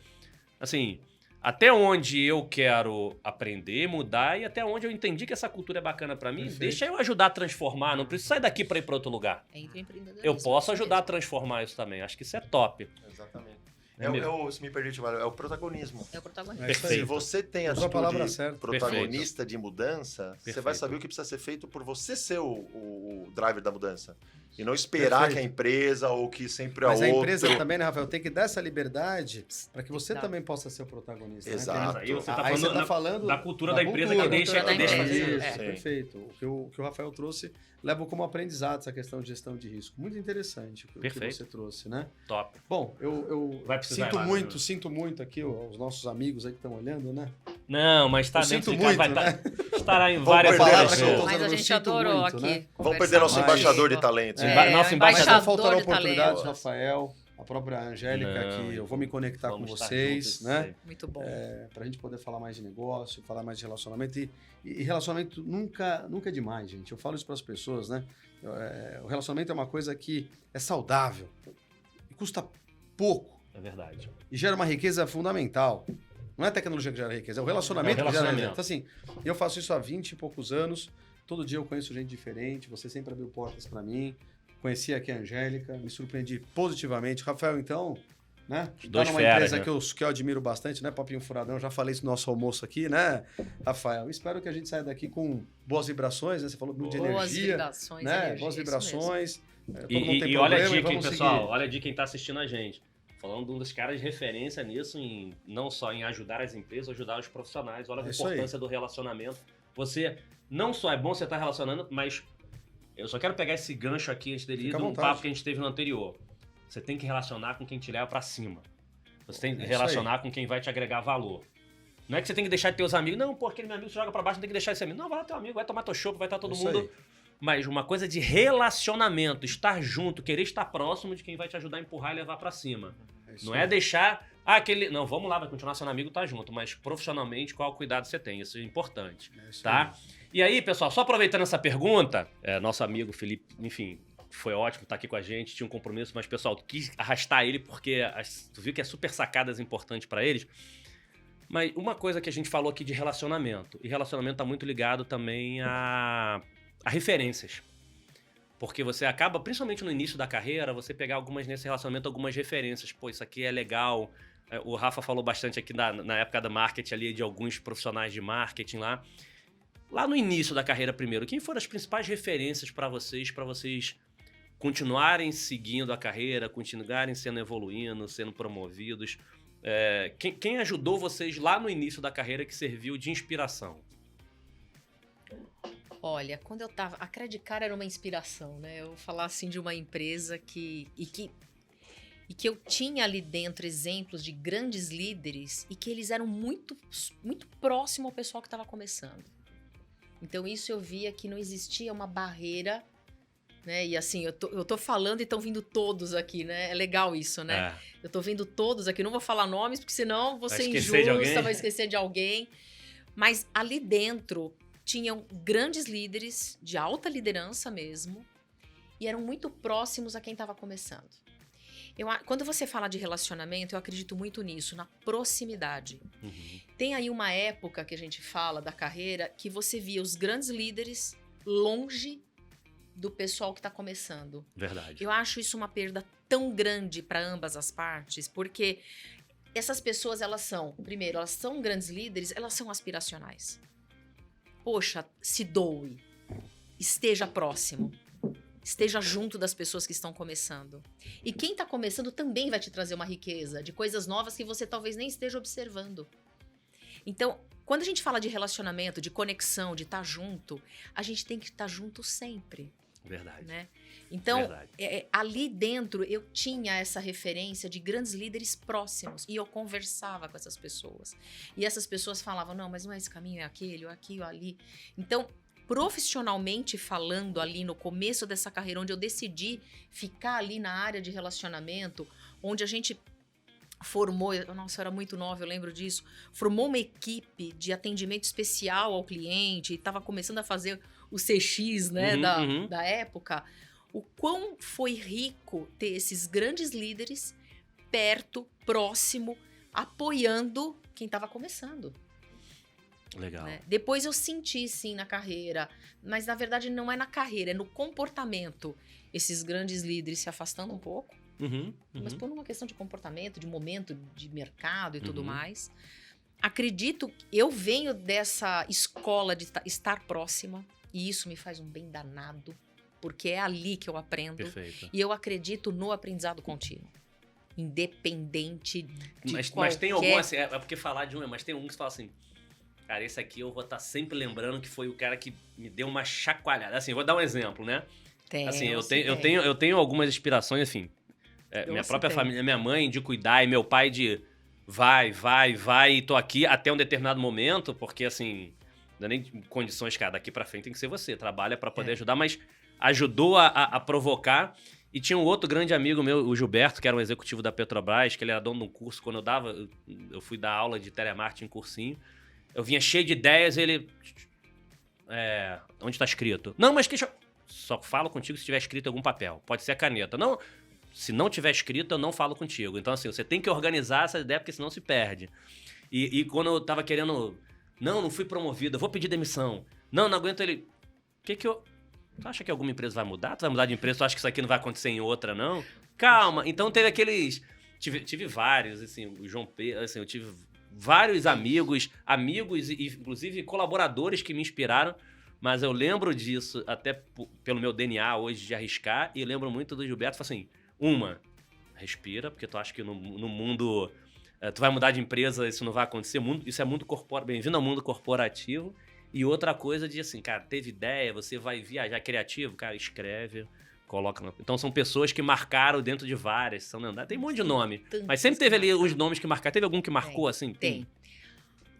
assim, até onde eu quero aprender, mudar, e até onde eu entendi que essa cultura é bacana para mim, Perfeito. deixa eu ajudar a transformar, não preciso sair daqui para ir para outro lugar. É empreendedorismo. Eu posso isso ajudar a mesmo. transformar isso também. Acho que isso é top. Exatamente. É mesmo. Se me permite, Mário, é o protagonismo. É o protagonista. É isso aí. Perfeito. Se você tem a Usou a palavra atitude certa. protagonista de mudança, você Perfeito. vai saber o que precisa ser feito por você ser o driver da mudança. E não esperar Perfeito. que a empresa ou que sempre a Mas a outra... empresa também, né, Rafael, tem que dar essa liberdade para que você Dá. também possa ser o protagonista. Exato. Né? Aí você tá Aí você falando tá falando da cultura da empresa que cultura, deixa, cultura que da deixa empresa. fazer Isso, isso. É. perfeito. O que o Rafael trouxe leva como aprendizado essa questão de gestão de risco. Muito interessante o que Perfeito. você trouxe, né? Top. Bom, eu Vai precisar sinto ir lá, muito, né? sinto muito aqui os nossos amigos aí que estão olhando, né? Não, mas tá Eu dentro sinto de casa, muito, vai estará em Vamos várias perder palavra nosso- que eu tô vezes. Mas a usando, eu gente sinto adorou muito, aqui. né? Vamos perder nosso Mas- embaixador de talentos. hein? É. Nosso Mas embaixador não faltará de oportunidades, talentos. Rafael, a própria Angélica, Não, que eu vou me conectar com vamos estar vocês, juntos, né? sei. Muito bom. Para a gente poder falar mais de negócio, falar mais de relacionamento. E relacionamento nunca é demais, gente. Eu falo isso para as pessoas, né? O relacionamento é uma coisa que é saudável. custa pouco É verdade. e gera uma riqueza fundamental. Não é a tecnologia que gera riqueza, é o relacionamento, que gera riqueza. Então, assim, eu faço isso há 20 e poucos anos. Todo dia eu conheço gente diferente. Você sempre abriu portas para mim. Conheci aqui a Angélica, me surpreendi positivamente. Rafael, então, né? Dois numa feras, empresa né? que eu admiro bastante, né? Papinho Furadão, já falei isso no nosso almoço aqui, né, Rafael? Espero que a gente saia daqui com boas vibrações, né? Você falou muito de Boas energia, vibrações, né? energia, Boas isso vibrações. Todo E, mundo tem e olha a problema, dica, hein, vamos pessoal. seguir. Olha a dica quem tá assistindo a gente. Falando de um dos caras de referência nisso, não só em ajudar as empresas, ajudar os profissionais. Olha a Isso aí. importância do relacionamento. Você, não só é bom você estar relacionando, mas eu só quero pegar esse gancho aqui antes dele ir Fica à de um vontade. papo que a gente teve no anterior. Você tem que relacionar com quem te leva pra cima. Você tem que isso relacionar com quem vai te agregar valor. Não é que você tem que deixar de ter os amigos. Não, pô, aquele meu amigo joga pra baixo, não tem que deixar esse amigo. Não, vai lá teu amigo, vai tomar teu chopp, vai estar todo Isso mundo... aí. Mas uma coisa de relacionamento, estar junto, querer estar próximo de quem vai te ajudar a empurrar e levar pra cima. Isso Não aí. é deixar aquele... Não, vamos lá, vai continuar sendo amigo, tá junto. Mas profissionalmente, qual cuidado você tem? Isso é importante, É isso tá? aí. E aí, pessoal, só aproveitando essa pergunta, nosso amigo Felipe, enfim, foi ótimo estar aqui com a gente, tinha um compromisso, mas, pessoal, quis arrastar ele porque tu viu que é super sacadas importantes pra eles. Mas uma coisa que a gente falou aqui de relacionamento, e relacionamento tá muito ligado também a referências. Porque você acaba, principalmente no início da carreira, você pegar nesse relacionamento, algumas referências. Pô, isso aqui é legal. O Rafa falou bastante aqui na época da marketing ali, de alguns profissionais de marketing lá. Lá no início da carreira primeiro, quem foram as principais referências para vocês continuarem seguindo a carreira, continuarem evoluindo, sendo promovidos? Quem ajudou vocês lá no início da carreira que serviu de inspiração? Olha, quando eu tava... A Credit Card era uma inspiração, né? Eu vou falar assim de uma empresa que eu tinha ali dentro exemplos de grandes líderes e que eles eram muito, muito próximo ao pessoal que estava começando. Então isso eu via que não existia uma barreira, né? E assim, eu tô falando e estão vindo todos aqui, né? É legal isso, né? Eu tô vendo todos aqui, não vou falar nomes, porque senão vou ser injusta, vai esquecer de alguém. Mas ali dentro tinham grandes líderes, de alta liderança mesmo, e eram muito próximos a quem estava começando. Quando você fala de relacionamento, eu acredito muito nisso, na proximidade. Uhum. Tem aí uma época que a gente fala da carreira que você via os grandes líderes longe do pessoal que está começando. Verdade. Eu acho isso uma perda tão grande para ambas as partes, porque essas pessoas, elas são grandes líderes, elas são aspiracionais. Poxa, se doe, esteja próximo, esteja junto das pessoas que estão começando. E quem está começando também vai te trazer uma riqueza de coisas novas que você talvez nem esteja observando. Então, quando a gente fala de relacionamento, de conexão, de estar junto, a gente tem que estar junto sempre. Verdade. Né? Então, Verdade. ali dentro eu tinha essa referência de grandes líderes próximos e eu conversava com essas pessoas. E essas pessoas falavam, não, mas não é esse caminho, é aquele, ou aqui, ou ali. Então, profissionalmente falando ali no começo dessa carreira, onde eu decidi ficar ali na área de relacionamento, onde a gente formou, nossa, eu era muito nova, eu lembro disso, formou uma equipe de atendimento especial ao cliente, estava começando a fazer o CX, né, da época. O quão foi rico ter esses grandes líderes perto, próximo, apoiando quem estava começando. Legal. Né? Depois eu senti, sim, na carreira, mas na verdade não é na carreira, é no comportamento. Esses grandes líderes se afastando um pouco, mas por uma questão de comportamento, de momento, de mercado e tudo mais. Acredito, eu venho dessa escola de estar próxima, e isso me faz um bem danado, porque é ali que eu aprendo. Perfeito. E eu acredito no aprendizado contínuo. Independente de mas qualquer... tem algum, assim, é porque falar de um, mas tem um que você fala assim, cara, esse aqui eu vou estar sempre lembrando que foi o cara que me deu uma chacoalhada. Assim, eu vou dar um exemplo, né? Tem, assim, eu tenho algumas inspirações, assim, minha própria família, minha mãe de cuidar e meu pai de vai, e tô aqui até um determinado momento, porque assim, não é nem condições, cara, daqui pra frente tem que ser você, trabalha pra poder ajudar, mas ajudou a provocar. E tinha um outro grande amigo meu, o Gilberto, que era um executivo da Petrobras, que ele era dono de um curso, quando eu fui dar aula de telemarketing em cursinho, eu vinha cheio de ideias, ele... onde tá escrito? Não, mas só falo contigo se tiver escrito em algum papel, pode ser a caneta. Não, se não tiver escrito, eu não falo contigo. Então, assim, você tem que organizar essa ideia, porque senão se perde. E quando eu tava querendo... Não fui promovido, eu vou pedir demissão. Não aguento ele... Tu acha que alguma empresa vai mudar? Tu vai mudar de empresa? Tu acha que isso aqui não vai acontecer em outra, não? Calma. Então teve aqueles... Tive vários, assim, o João Pedro... Assim, eu tive vários amigos e inclusive colaboradores que me inspiraram. Mas eu lembro disso até pelo meu DNA hoje de arriscar. E lembro muito do Gilberto. Assim, respira, porque tu acha que no mundo... tu vai mudar de empresa, isso não vai acontecer. Isso é mundo corporativo. Bem-vindo ao mundo corporativo. E outra coisa de assim, cara, teve ideia, você vai viajar criativo, cara, escreve, coloca... Então são pessoas que marcaram dentro de várias, tem um monte de nome. Mas sempre teve ali os nomes que marcaram. Teve algum que marcou, assim? Tem.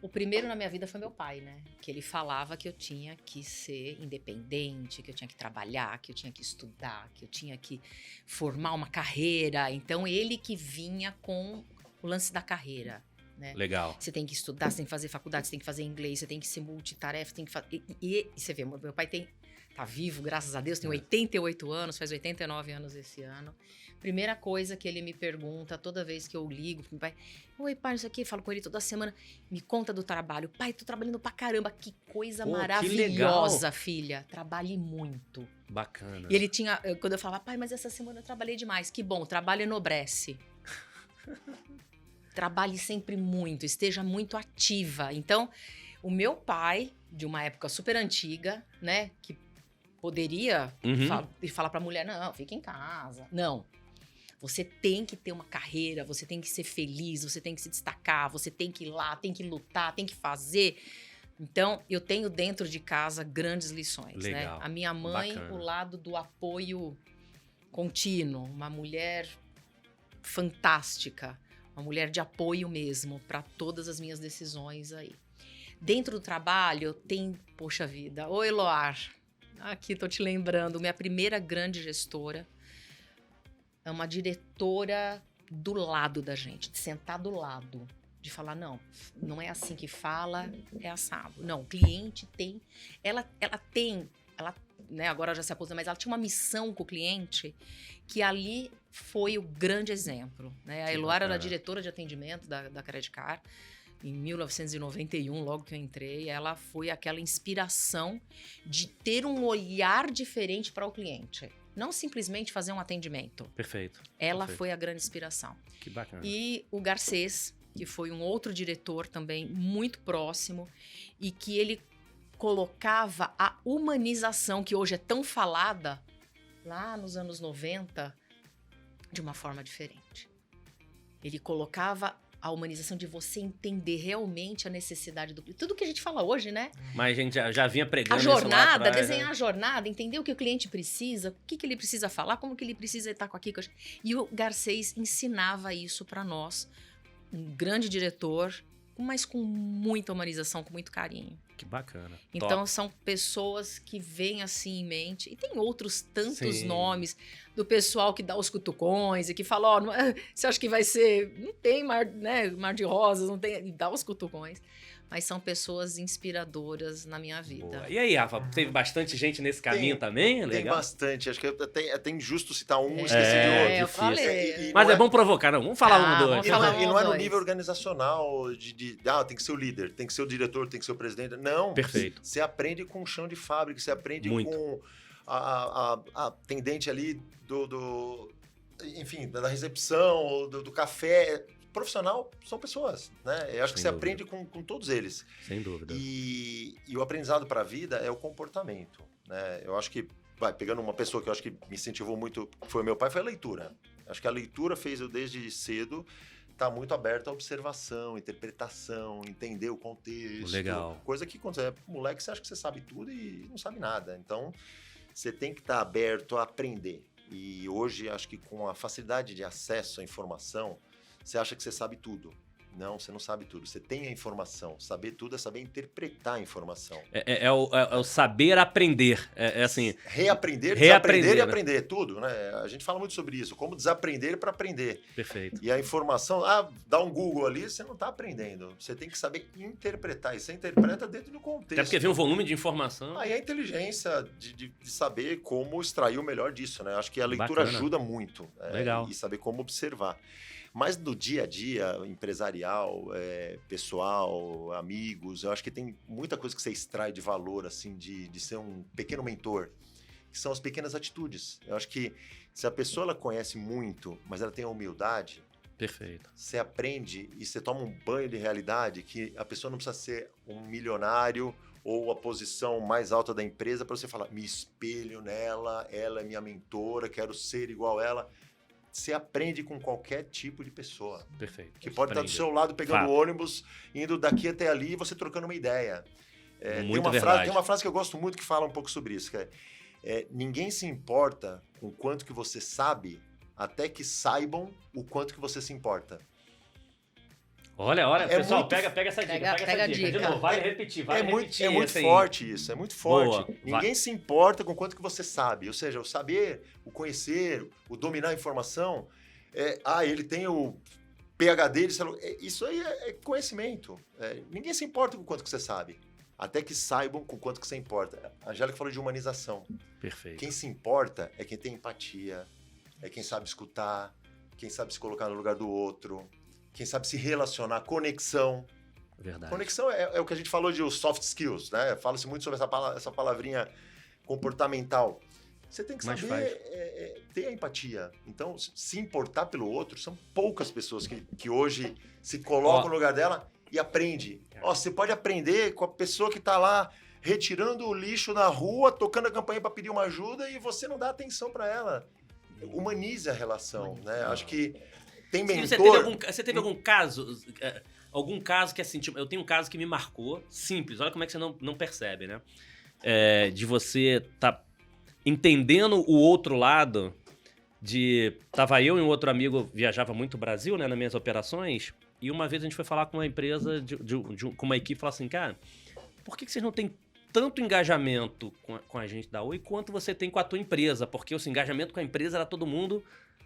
O primeiro na minha vida foi meu pai, né? Que ele falava que eu tinha que ser independente, que eu tinha que trabalhar, que eu tinha que estudar, que eu tinha que formar uma carreira. Então ele que vinha com o lance da carreira. Né? Legal. Você tem que estudar, você tem que fazer faculdade, você tem que fazer inglês, você tem que ser multitarefa, tem que fazer... E você vê, meu pai tá vivo, graças a Deus, tem 88 anos, faz 89 anos esse ano. Primeira coisa que ele me pergunta toda vez que eu ligo pro meu pai: oi, pai, isso aqui, eu falo com ele toda semana, me conta do trabalho. Pai, tô trabalhando pra caramba, que coisa maravilhosa, filha. Trabalhe muito. Bacana. E ele tinha, quando eu falava: pai, mas essa semana eu trabalhei demais. Que bom, trabalho enobrece. Trabalhe sempre muito, esteja muito ativa. Então, o meu pai, de uma época super antiga, né, que poderia falar pra mulher: não, fica em casa. Não. Você tem que ter uma carreira, você tem que ser feliz, você tem que se destacar, você tem que ir lá, tem que lutar, tem que fazer. Então, eu tenho dentro de casa grandes lições. Legal. Né? A minha mãe, Bacana. o lado do apoio contínuo, uma mulher fantástica. Uma mulher de apoio mesmo para todas as minhas decisões aí. Dentro do trabalho tem, poxa vida, oi Eloar, aqui tô te lembrando, minha primeira grande gestora é uma diretora do lado da gente, de sentar do lado, de falar: não é assim que fala, é assado. Não, o cliente tem, ela né, agora já se aposentou, mas ela tinha uma missão com o cliente que ali foi o grande exemplo. Né? A Eloar era diretora de atendimento da Credit Card em 1991, logo que eu entrei. Ela foi aquela inspiração de ter um olhar diferente para o cliente. Não simplesmente fazer um atendimento. Perfeito. Ela foi a grande inspiração. Que bacana. E o Garcês, que foi um outro diretor também muito próximo e que ele colocava a humanização, que hoje é tão falada, lá nos anos 90, de uma forma diferente. Ele colocava a humanização de você entender realmente a necessidade do cliente. Tudo que a gente fala hoje, né? Mas a gente já vinha pregando a isso lá jornada, atrás, desenhar né? a jornada, entender o que o cliente precisa, o que ele precisa falar, como que ele precisa estar com aquilo. E o Garcês ensinava isso para nós. Um grande diretor, mas com muita humanização, com muito carinho. Que bacana. Então, Top. são pessoas que vêm assim em mente. E tem outros tantos Sim. nomes do pessoal que dá os cutucões e que fala: ó, você acha que vai ser... Não tem mar, né, mar de rosas, não tem... E dá os cutucões. Mas são pessoas inspiradoras na minha vida. Boa. E aí, Rafa, teve bastante gente nesse caminho também? Tem Legal. bastante. Acho que é até injusto citar um e esquecer de outro. Eu difícil. falei. Mas não é bom provocar, não. Vamos falar um, dois. vamos E falar não é no dois. nível organizacional tem que ser o líder, tem que ser o diretor, tem que ser o presidente. Não. Perfeito. Você aprende com o chão de fábrica, você aprende Muito. com a atendente ali enfim, da recepção, do café. Profissional são pessoas, né? Eu acho que Sem você dúvida. aprende com todos eles. Sem dúvida. E o aprendizado para a vida é o comportamento, né? Eu acho que, pegando uma pessoa que eu acho que me incentivou muito, foi meu pai, foi a leitura. Acho que a leitura fez eu, desde cedo, estar muito aberto à observação, interpretação, entender o contexto. Legal. Coisa que quando você é moleque, você acha que você sabe tudo e não sabe nada. Então, você tem que estar aberto a aprender. E hoje, acho que com a facilidade de acesso à informação, você acha que você sabe tudo. Não, você não sabe tudo. Você tem a informação. Saber tudo é saber interpretar a informação. É o saber aprender. É assim. Reaprender, Reaprender, desaprender e né? aprender. Tudo, né? A gente fala muito sobre isso. Como desaprender para aprender. Perfeito. E a informação, dá um Google ali, você não está aprendendo. Você tem que saber interpretar. E você interpreta dentro do contexto. Até porque vem um volume de informação. Aí a inteligência de saber como extrair o melhor disso, né? Acho que a leitura Bacana. ajuda muito. Legal. E saber como observar. Mas no dia a dia, empresarial, pessoal, amigos, eu acho que tem muita coisa que você extrai de valor, assim, de ser um pequeno mentor, que são as pequenas atitudes. Eu acho que se a pessoa ela conhece muito, mas ela tem a humildade, Perfeito. você aprende e você toma um banho de realidade que a pessoa não precisa ser um milionário ou a posição mais alta da empresa para você falar, me espelho nela, ela é minha mentora, quero ser igual ela. Você aprende com qualquer tipo de pessoa. Perfeito. Que pode estar do Aprende. seu lado pegando Fato. o ônibus, indo daqui até ali e você trocando uma ideia. Muito verdade. Tem uma frase que eu gosto muito que fala um pouco sobre isso, que ninguém se importa com o quanto que você sabe, até que saibam o quanto que você se importa. Olha, pessoal, muito- pega essa dica, Pega pega essa a dica. De dica. novo, vale repetir, É muito assim. forte isso, é muito forte. Boa. Ninguém se importa com o quanto que você sabe. Ou seja, o saber, o conhecer, o dominar a informação. Ele tem o PhD, isso aí é conhecimento. Ninguém se importa com o quanto que você sabe. Até que saibam com o quanto que você importa. A Angélica falou de humanização. Perfeito. Quem se importa é quem tem empatia, é quem sabe escutar, quem sabe se colocar no lugar do outro, quem sabe se relacionar, conexão. Verdade. Conexão é o que a gente falou de os soft skills, né? Fala-se muito sobre essa palavrinha comportamental. Você tem que Mas saber ter a empatia. Então, se importar pelo outro, são poucas pessoas que hoje se colocam no lugar dela e aprende. Você pode aprender com a pessoa que está lá retirando o lixo na rua, tocando a campanha para pedir uma ajuda e você não dá atenção para ela. Humanize a relação, né? Acho que tem mentor... Você teve algum caso... Algum caso que, assim, tipo, eu tenho um caso que me marcou, simples, olha como é que você não percebe, né? De você tá entendendo o outro lado, tava eu e um outro amigo, viajava muito o Brasil, né, nas minhas operações, e uma vez a gente foi falar com uma empresa, com uma equipe, e falou assim, cara, por que vocês não têm tanto engajamento com a gente da Oi quanto você tem com a tua empresa? Porque o engajamento com a empresa era todo mundo...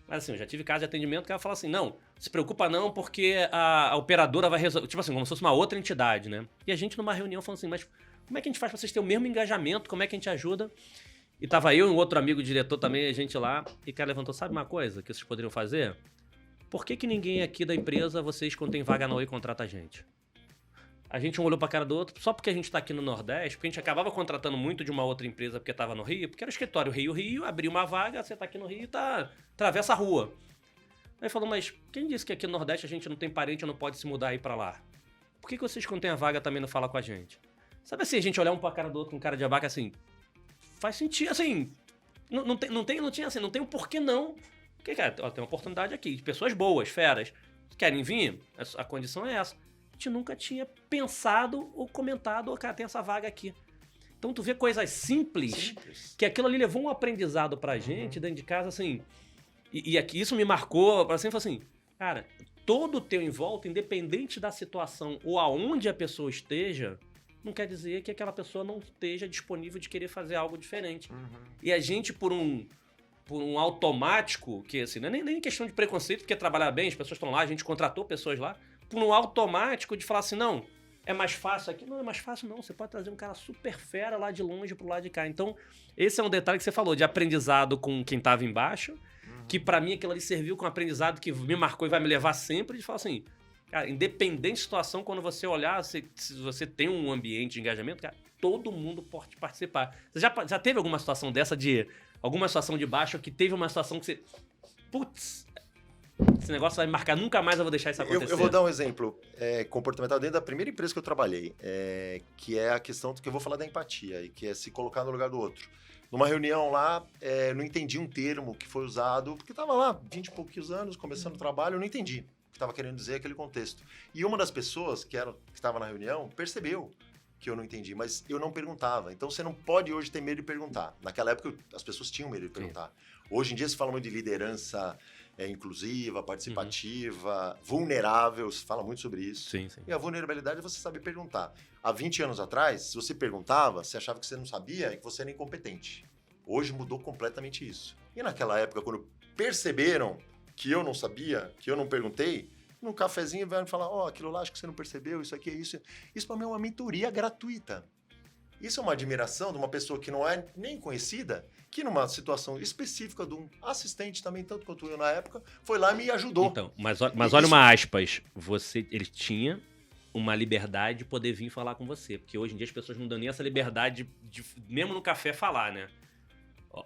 Mas assim, eu já tive caso de atendimento que ela fala assim, não, se preocupa não, porque a operadora vai resolver, tipo assim, como se fosse uma outra entidade, né? E a gente numa reunião falando assim, mas como é que a gente faz pra vocês terem o mesmo engajamento, como é que a gente ajuda? E tava eu e um outro amigo diretor também, a gente lá, e o cara levantou, sabe uma coisa que vocês poderiam fazer? Por que ninguém aqui da empresa, vocês quando tem vaga na Oi, contrata a gente? A gente um olhou pra cara do outro, só porque a gente tá aqui no Nordeste, porque a gente acabava contratando muito de uma outra empresa porque tava no Rio, porque era o escritório Rio, abriu uma vaga, você tá aqui no Rio e atravessa a rua. Aí falou, mas quem disse que aqui no Nordeste a gente não tem parente e não pode se mudar aí pra lá? Por que vocês quando tem a vaga também não falam com a gente? Sabe assim, a gente olhar um pra cara do outro com cara de abaca assim, faz sentido, assim, não tem um porquê não. Porque, cara, tem uma oportunidade aqui de pessoas boas, feras, querem vir, a condição é essa. A gente nunca tinha pensado ou comentado, cara, tem essa vaga aqui. Então tu vê coisas simples. Que aquilo ali levou um aprendizado pra gente dentro de casa, assim. E aqui isso me marcou, assim, falou assim, cara, todo o teu em volta, independente da situação ou aonde a pessoa esteja, não quer dizer que aquela pessoa não esteja disponível de querer fazer algo diferente. E a gente, por um automático, que assim, não é nem questão de preconceito, porque trabalhar bem, as pessoas estão lá, a gente contratou pessoas lá, por um automático de falar assim, não, é mais fácil aqui. Não é mais fácil não, você pode trazer um cara super fera lá de longe pro lado de cá. Então, esse é um detalhe que você falou, de aprendizado com quem tava embaixo, que pra mim aquilo ali serviu com um aprendizado que me marcou e vai me levar sempre, de falar assim, cara, independente da situação, quando você olhar, se você tem um ambiente de engajamento, cara, todo mundo pode participar. Você já teve alguma situação dessa alguma situação de baixo que teve uma situação que você... Putz, esse negócio vai me marcar, nunca mais eu vou deixar isso acontecer. Eu vou dar um exemplo comportamental dentro da primeira empresa que eu trabalhei, que é a questão que eu vou falar da empatia, e que é se colocar no lugar do outro. Numa reunião lá, eu não entendi um termo que foi usado, porque estava lá 20 e poucos anos, começando o trabalho, eu não entendi o que estava querendo dizer aquele contexto. E uma das pessoas que estava na reunião percebeu que eu não entendi, mas eu não perguntava. Então você não pode hoje ter medo de perguntar. Naquela época as pessoas tinham medo de perguntar. Hoje em dia se fala muito de liderança inclusiva, participativa, vulnerável, se fala muito sobre isso. Sim. E a vulnerabilidade é você saber perguntar. Há 20 anos atrás, se você perguntava, você achava que você não sabia e que você era incompetente. Hoje mudou completamente isso. E naquela época, quando perceberam que eu não sabia, que eu não perguntei, num cafezinho vieram falar, aquilo lá acho que você não percebeu, isso aqui é isso. Isso para mim é uma mentoria gratuita. Isso é uma admiração de uma pessoa que não é nem conhecida, que numa situação específica de um assistente também, tanto quanto eu na época, foi lá e me ajudou. Então, mas olha uma aspas, ele tinha uma liberdade de poder vir falar com você, porque hoje em dia as pessoas não dão nem essa liberdade de mesmo no café, falar, né?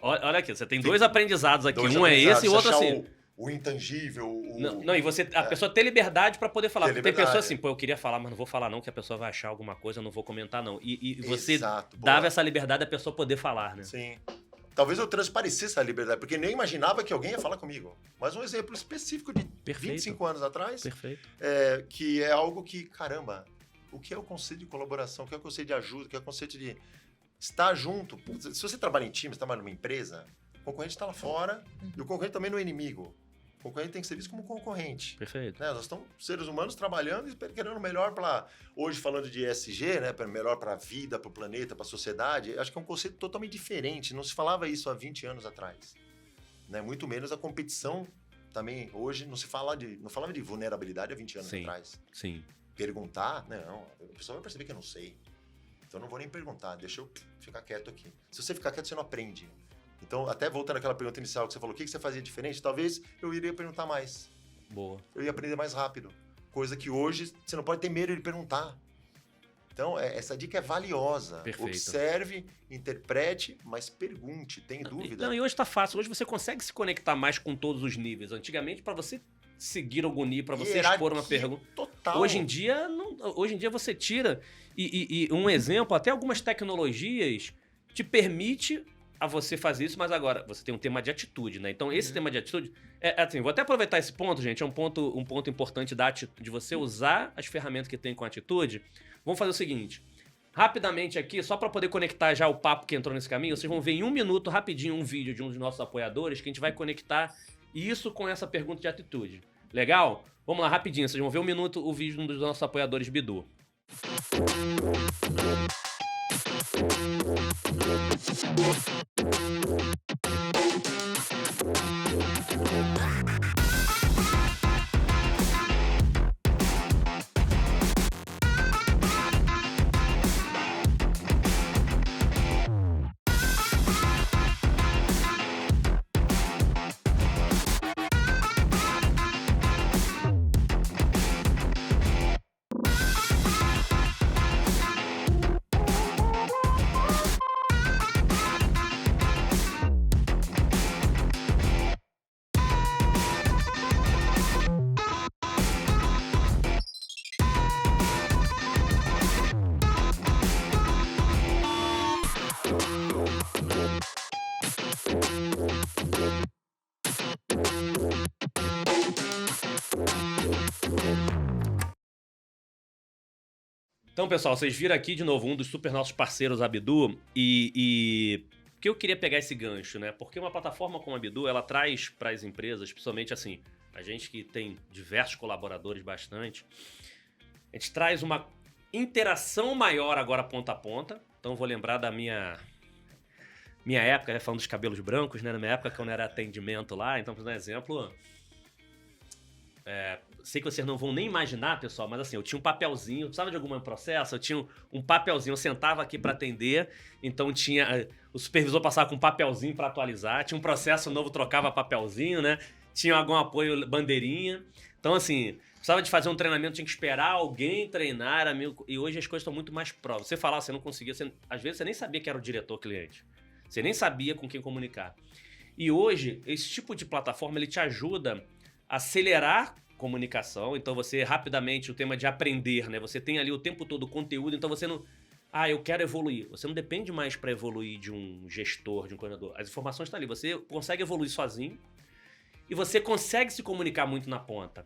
Olha aqui, você tem dois aprendizados aqui, um é esse e o outro assim. O intangível, Não, e você, a pessoa ter liberdade pra poder falar. Porque tem pessoa assim, eu queria falar, mas não vou falar não, que a pessoa vai achar alguma coisa, eu não vou comentar não. E você dava essa liberdade da pessoa poder falar, né? Sim. Talvez eu transparecesse a liberdade, porque nem imaginava que alguém ia falar comigo. Mas um exemplo específico de 25 anos atrás, que é algo que, caramba, o que é o conceito de colaboração, o que é o conceito de ajuda, o que é o conceito de estar junto. Se você trabalha em time, você trabalha numa empresa, o concorrente está lá fora e o concorrente também não é inimigo. O concorrente tem que ser visto como concorrente. Perfeito. Né? Nós estamos, seres humanos, trabalhando e querendo o melhor para... Hoje, falando de ESG, né? Melhor para a vida, para o planeta, para a sociedade, acho que é um conceito totalmente diferente. Não se falava isso há 20 anos atrás. Né? Muito menos a competição também. Hoje, não falava de vulnerabilidade há 20 anos atrás. Sim. Perguntar, não. A pessoa vai perceber que eu não sei. Então, eu não vou nem perguntar. Deixa eu ficar quieto aqui. Se você ficar quieto, você não aprende. Então, até voltando àquela pergunta inicial que você falou, o que você fazia diferente? Talvez eu iria perguntar mais. Boa. Eu ia aprender mais rápido. Coisa que hoje você não pode ter medo de perguntar. Então, essa dica é valiosa. Perfeito. Observe, interprete, mas pergunte. Tem dúvida? Não, e hoje tá fácil. Hoje você consegue se conectar mais com todos os níveis. Antigamente, para você seguir algum nível, para você expor uma pergunta. Total. Hoje em dia você tira. E um exemplo, até algumas tecnologias te permite a você fazer isso, mas agora você tem um tema de atitude, né? Então, esse tema de atitude... assim, vou até aproveitar esse ponto, gente. É um ponto importante de você usar as ferramentas que tem com atitude. Vamos fazer o seguinte. Rapidamente aqui, só para poder conectar já o papo que entrou nesse caminho, vocês vão ver em 1 minuto, rapidinho, um vídeo de um dos nossos apoiadores, que a gente vai conectar isso com essa pergunta de atitude. Legal? Vamos lá, rapidinho. Vocês vão ver 1 minuto o vídeo de um dos nossos apoiadores, Bidu. Então, pessoal, vocês viram aqui de novo um dos super nossos parceiros, a Bidu, e que eu queria pegar esse gancho, né? Porque uma plataforma como a Bidu, ela traz para as empresas, principalmente assim, a gente que tem diversos colaboradores bastante, a gente traz uma interação maior agora ponta a ponta. Então, vou lembrar da minha época, né, falando dos cabelos brancos, né? Na minha época, quando era atendimento lá, então, por exemplo... sei que vocês não vão nem imaginar, pessoal, mas assim, eu tinha um papelzinho, precisava de algum processo, eu tinha um papelzinho, eu sentava aqui para atender, então tinha, o supervisor passava com um papelzinho para atualizar, tinha um processo novo, trocava papelzinho, né? Tinha algum apoio, bandeirinha. Então, assim, precisava de fazer um treinamento, tinha que esperar alguém treinar, e hoje as coisas estão muito mais próximas. Você falava, você não conseguia, às vezes você nem sabia que era o diretor cliente, você nem sabia com quem comunicar. E hoje, esse tipo de plataforma, ele te ajuda a acelerar comunicação, então você rapidamente, o tema de aprender, né? Você tem ali o tempo todo o conteúdo, então você não... eu quero evoluir. Você não depende mais para evoluir de um gestor, de um coordenador. As informações estão ali, você consegue evoluir sozinho e você consegue se comunicar muito na ponta.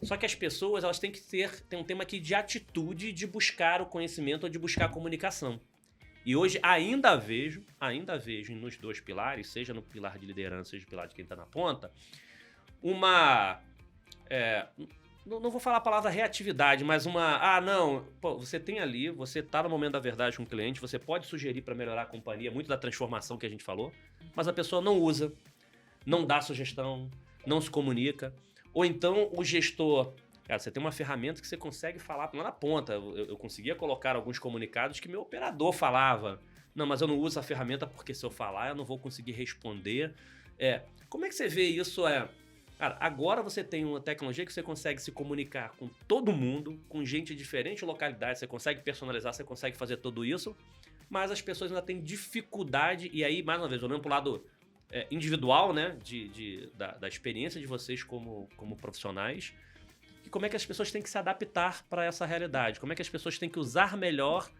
Só que as pessoas, elas têm que ter um tema aqui de atitude de buscar o conhecimento ou de buscar a comunicação. E hoje ainda vejo nos dois pilares, seja no pilar de liderança, seja no pilar de quem está na ponta, uma... não vou falar a palavra reatividade, mas você tem ali, você tá no momento da verdade com o cliente, você pode sugerir para melhorar a companhia, muito da transformação que a gente falou, mas a pessoa não usa, não dá sugestão, não se comunica. Ou então o gestor... Cara, você tem uma ferramenta que você consegue falar lá na ponta. Eu conseguia colocar alguns comunicados que meu operador falava. Não, mas eu não uso a ferramenta porque se eu falar eu não vou conseguir responder. Como é que você vê isso? Cara, agora você tem uma tecnologia que você consegue se comunicar com todo mundo, com gente de diferentes localidades, você consegue personalizar, você consegue fazer tudo isso, mas as pessoas ainda têm dificuldade, e aí, mais uma vez, olhando para o lado individual, né, da experiência de vocês como profissionais, e como é que as pessoas têm que se adaptar para essa realidade, como é que as pessoas têm que usar melhor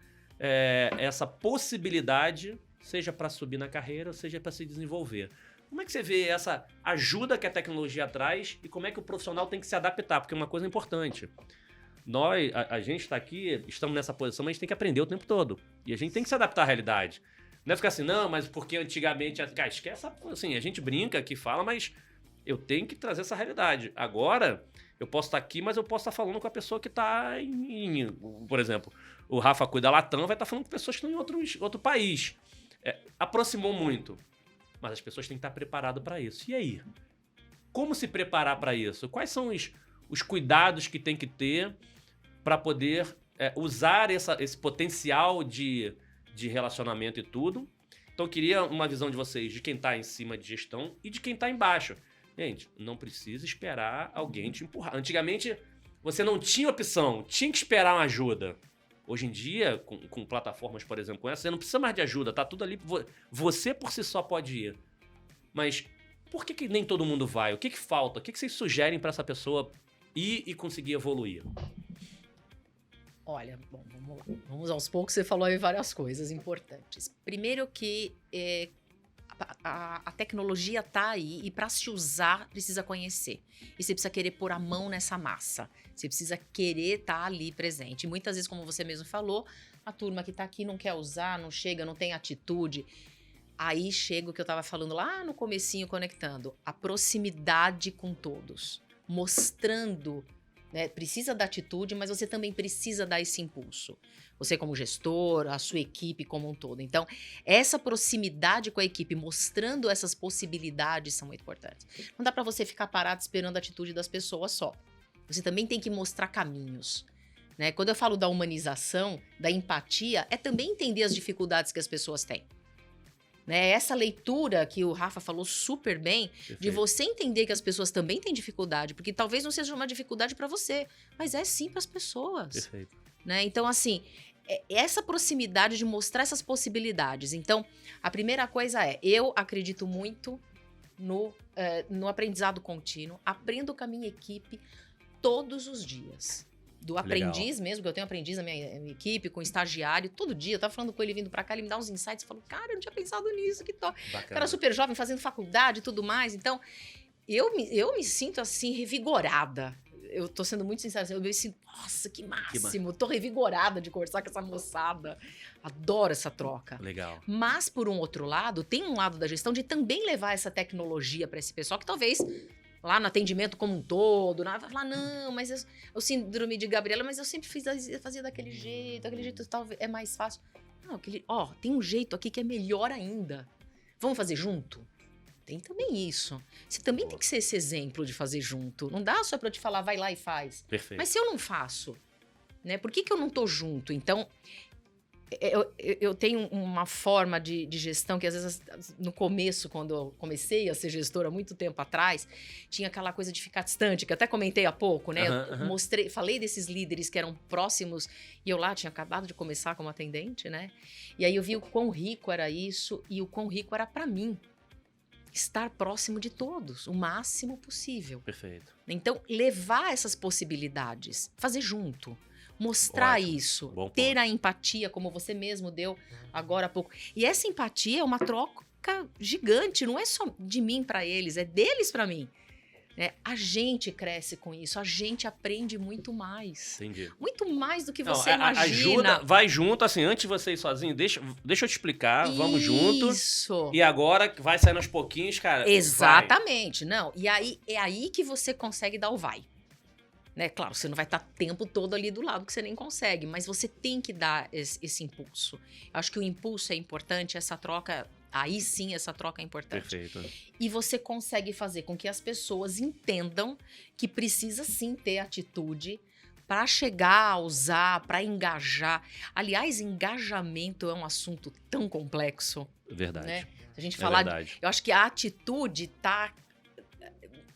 essa possibilidade, seja para subir na carreira, seja para se desenvolver. Como é que você vê essa ajuda que a tecnologia traz e como é que o profissional tem que se adaptar? Porque é uma coisa importante. A gente está aqui, estamos nessa posição, mas a gente tem que aprender o tempo todo. E a gente tem que se adaptar à realidade. Não é ficar assim, não, mas porque antigamente... Cara, esquece, assim, a gente brinca aqui, fala, mas eu tenho que trazer essa realidade. Agora, eu posso estar aqui, mas eu posso estar falando com a pessoa que está por exemplo, o Rafa cuida da Latam, vai estar falando com pessoas que estão em outro país. Aproximou muito. Mas as pessoas têm que estar preparadas para isso. E aí? Como se preparar para isso? Quais são os cuidados que tem que ter para poder usar esse potencial de relacionamento e tudo? Então, eu queria uma visão de vocês, de quem está em cima de gestão e de quem está embaixo. Gente, não precisa esperar alguém te empurrar. Antigamente, você não tinha opção, tinha que esperar uma ajuda. Hoje em dia, com plataformas, por exemplo, com essa, você não precisa mais de ajuda, tá tudo ali. Você por si só pode ir. Mas por que nem todo mundo vai? O que falta? O que vocês sugerem para essa pessoa ir e conseguir evoluir? Olha, bom, vamos lá. Vamos aos poucos, você falou aí várias coisas importantes. Primeiro que a tecnologia tá aí e para se usar precisa conhecer. E você precisa querer pôr a mão nessa massa. Você precisa querer estar ali presente. E muitas vezes, como você mesmo falou, a turma que tá aqui não quer usar, não chega, não tem atitude. Aí chega o que eu tava falando lá no comecinho, conectando. A proximidade com todos. Mostrando, né? Precisa da atitude, mas você também precisa dar esse impulso. Você como gestor, a sua equipe como um todo. Então, essa proximidade com a equipe, mostrando essas possibilidades, são muito importantes. Não dá para você ficar parado esperando a atitude das pessoas só. Você também tem que mostrar caminhos. Né? Quando eu falo da humanização, da empatia, é também entender as dificuldades que as pessoas têm. Né? Essa leitura que o Rafa falou super bem, perfeito, de você entender que as pessoas também têm dificuldade, porque talvez não seja uma dificuldade para você, mas é sim para as pessoas. Perfeito. Né? Então, assim, essa proximidade de mostrar essas possibilidades. Então, a primeira coisa eu acredito muito no aprendizado contínuo, aprendo com a minha equipe todos os dias. Do aprendiz mesmo, que eu tenho aprendiz na minha equipe, com estagiário, todo dia. Eu tava falando com ele vindo pra cá, ele me dá uns insights, eu falo, cara, eu não tinha pensado nisso, que top. Cara super jovem, fazendo faculdade e tudo mais. Então, eu me sinto, assim, revigorada. Eu tô sendo muito sincera, eu me sinto, nossa, que máximo. Tô revigorada de conversar com essa moçada. Adoro essa troca. Legal. Mas, por um outro lado, tem um lado da gestão de também levar essa tecnologia para esse pessoal que talvez... lá no atendimento como um todo, vai falar, não, mas eu síndrome de Gabriela, mas eu sempre fazia daquele jeito talvez é mais fácil. Não, tem um jeito aqui que é melhor ainda. Vamos fazer junto? Tem também isso. Você também tem que ser esse exemplo de fazer junto. Não dá só pra eu te falar, vai lá e faz. Perfeito. Mas se eu não faço, né? Por que eu não tô junto? Então, eu tenho uma forma de gestão que às vezes no começo, quando eu comecei a ser gestora há muito tempo atrás, tinha aquela coisa de ficar distante, que eu até comentei há pouco, né? Eu falei desses líderes que eram próximos e eu lá tinha acabado de começar como atendente, né? E aí eu vi o quão rico era isso e o quão rico era para mim estar próximo de todos, o máximo possível. Perfeito. Então, levar essas possibilidades, fazer junto. Mostrar isso, ter a empatia, como você mesmo deu agora há pouco. E essa empatia é uma troca gigante, não é só de mim para eles, é deles para mim. né? A gente cresce com isso, a gente aprende muito mais. Entendi. Muito mais do que Não, você ajuda, imagina. vai junto, assim, antes de você ir sozinho, deixa eu te explicar, vamos junto. Isso. E agora vai saindo aos pouquinhos, cara. Exatamente, não. E aí é aí que você consegue dar o vai. Né? Claro, você não vai estar o tempo todo ali do lado, que você nem consegue, mas você tem que dar esse impulso. Eu acho que o impulso é importante, essa troca, aí sim essa troca é importante. Perfeito. E você consegue fazer com que as pessoas entendam que precisa sim ter atitude para chegar a usar, para engajar. Aliás, engajamento é um assunto tão complexo, Verdade. né? Se a gente É falar, verdade. eu acho que a atitude tá.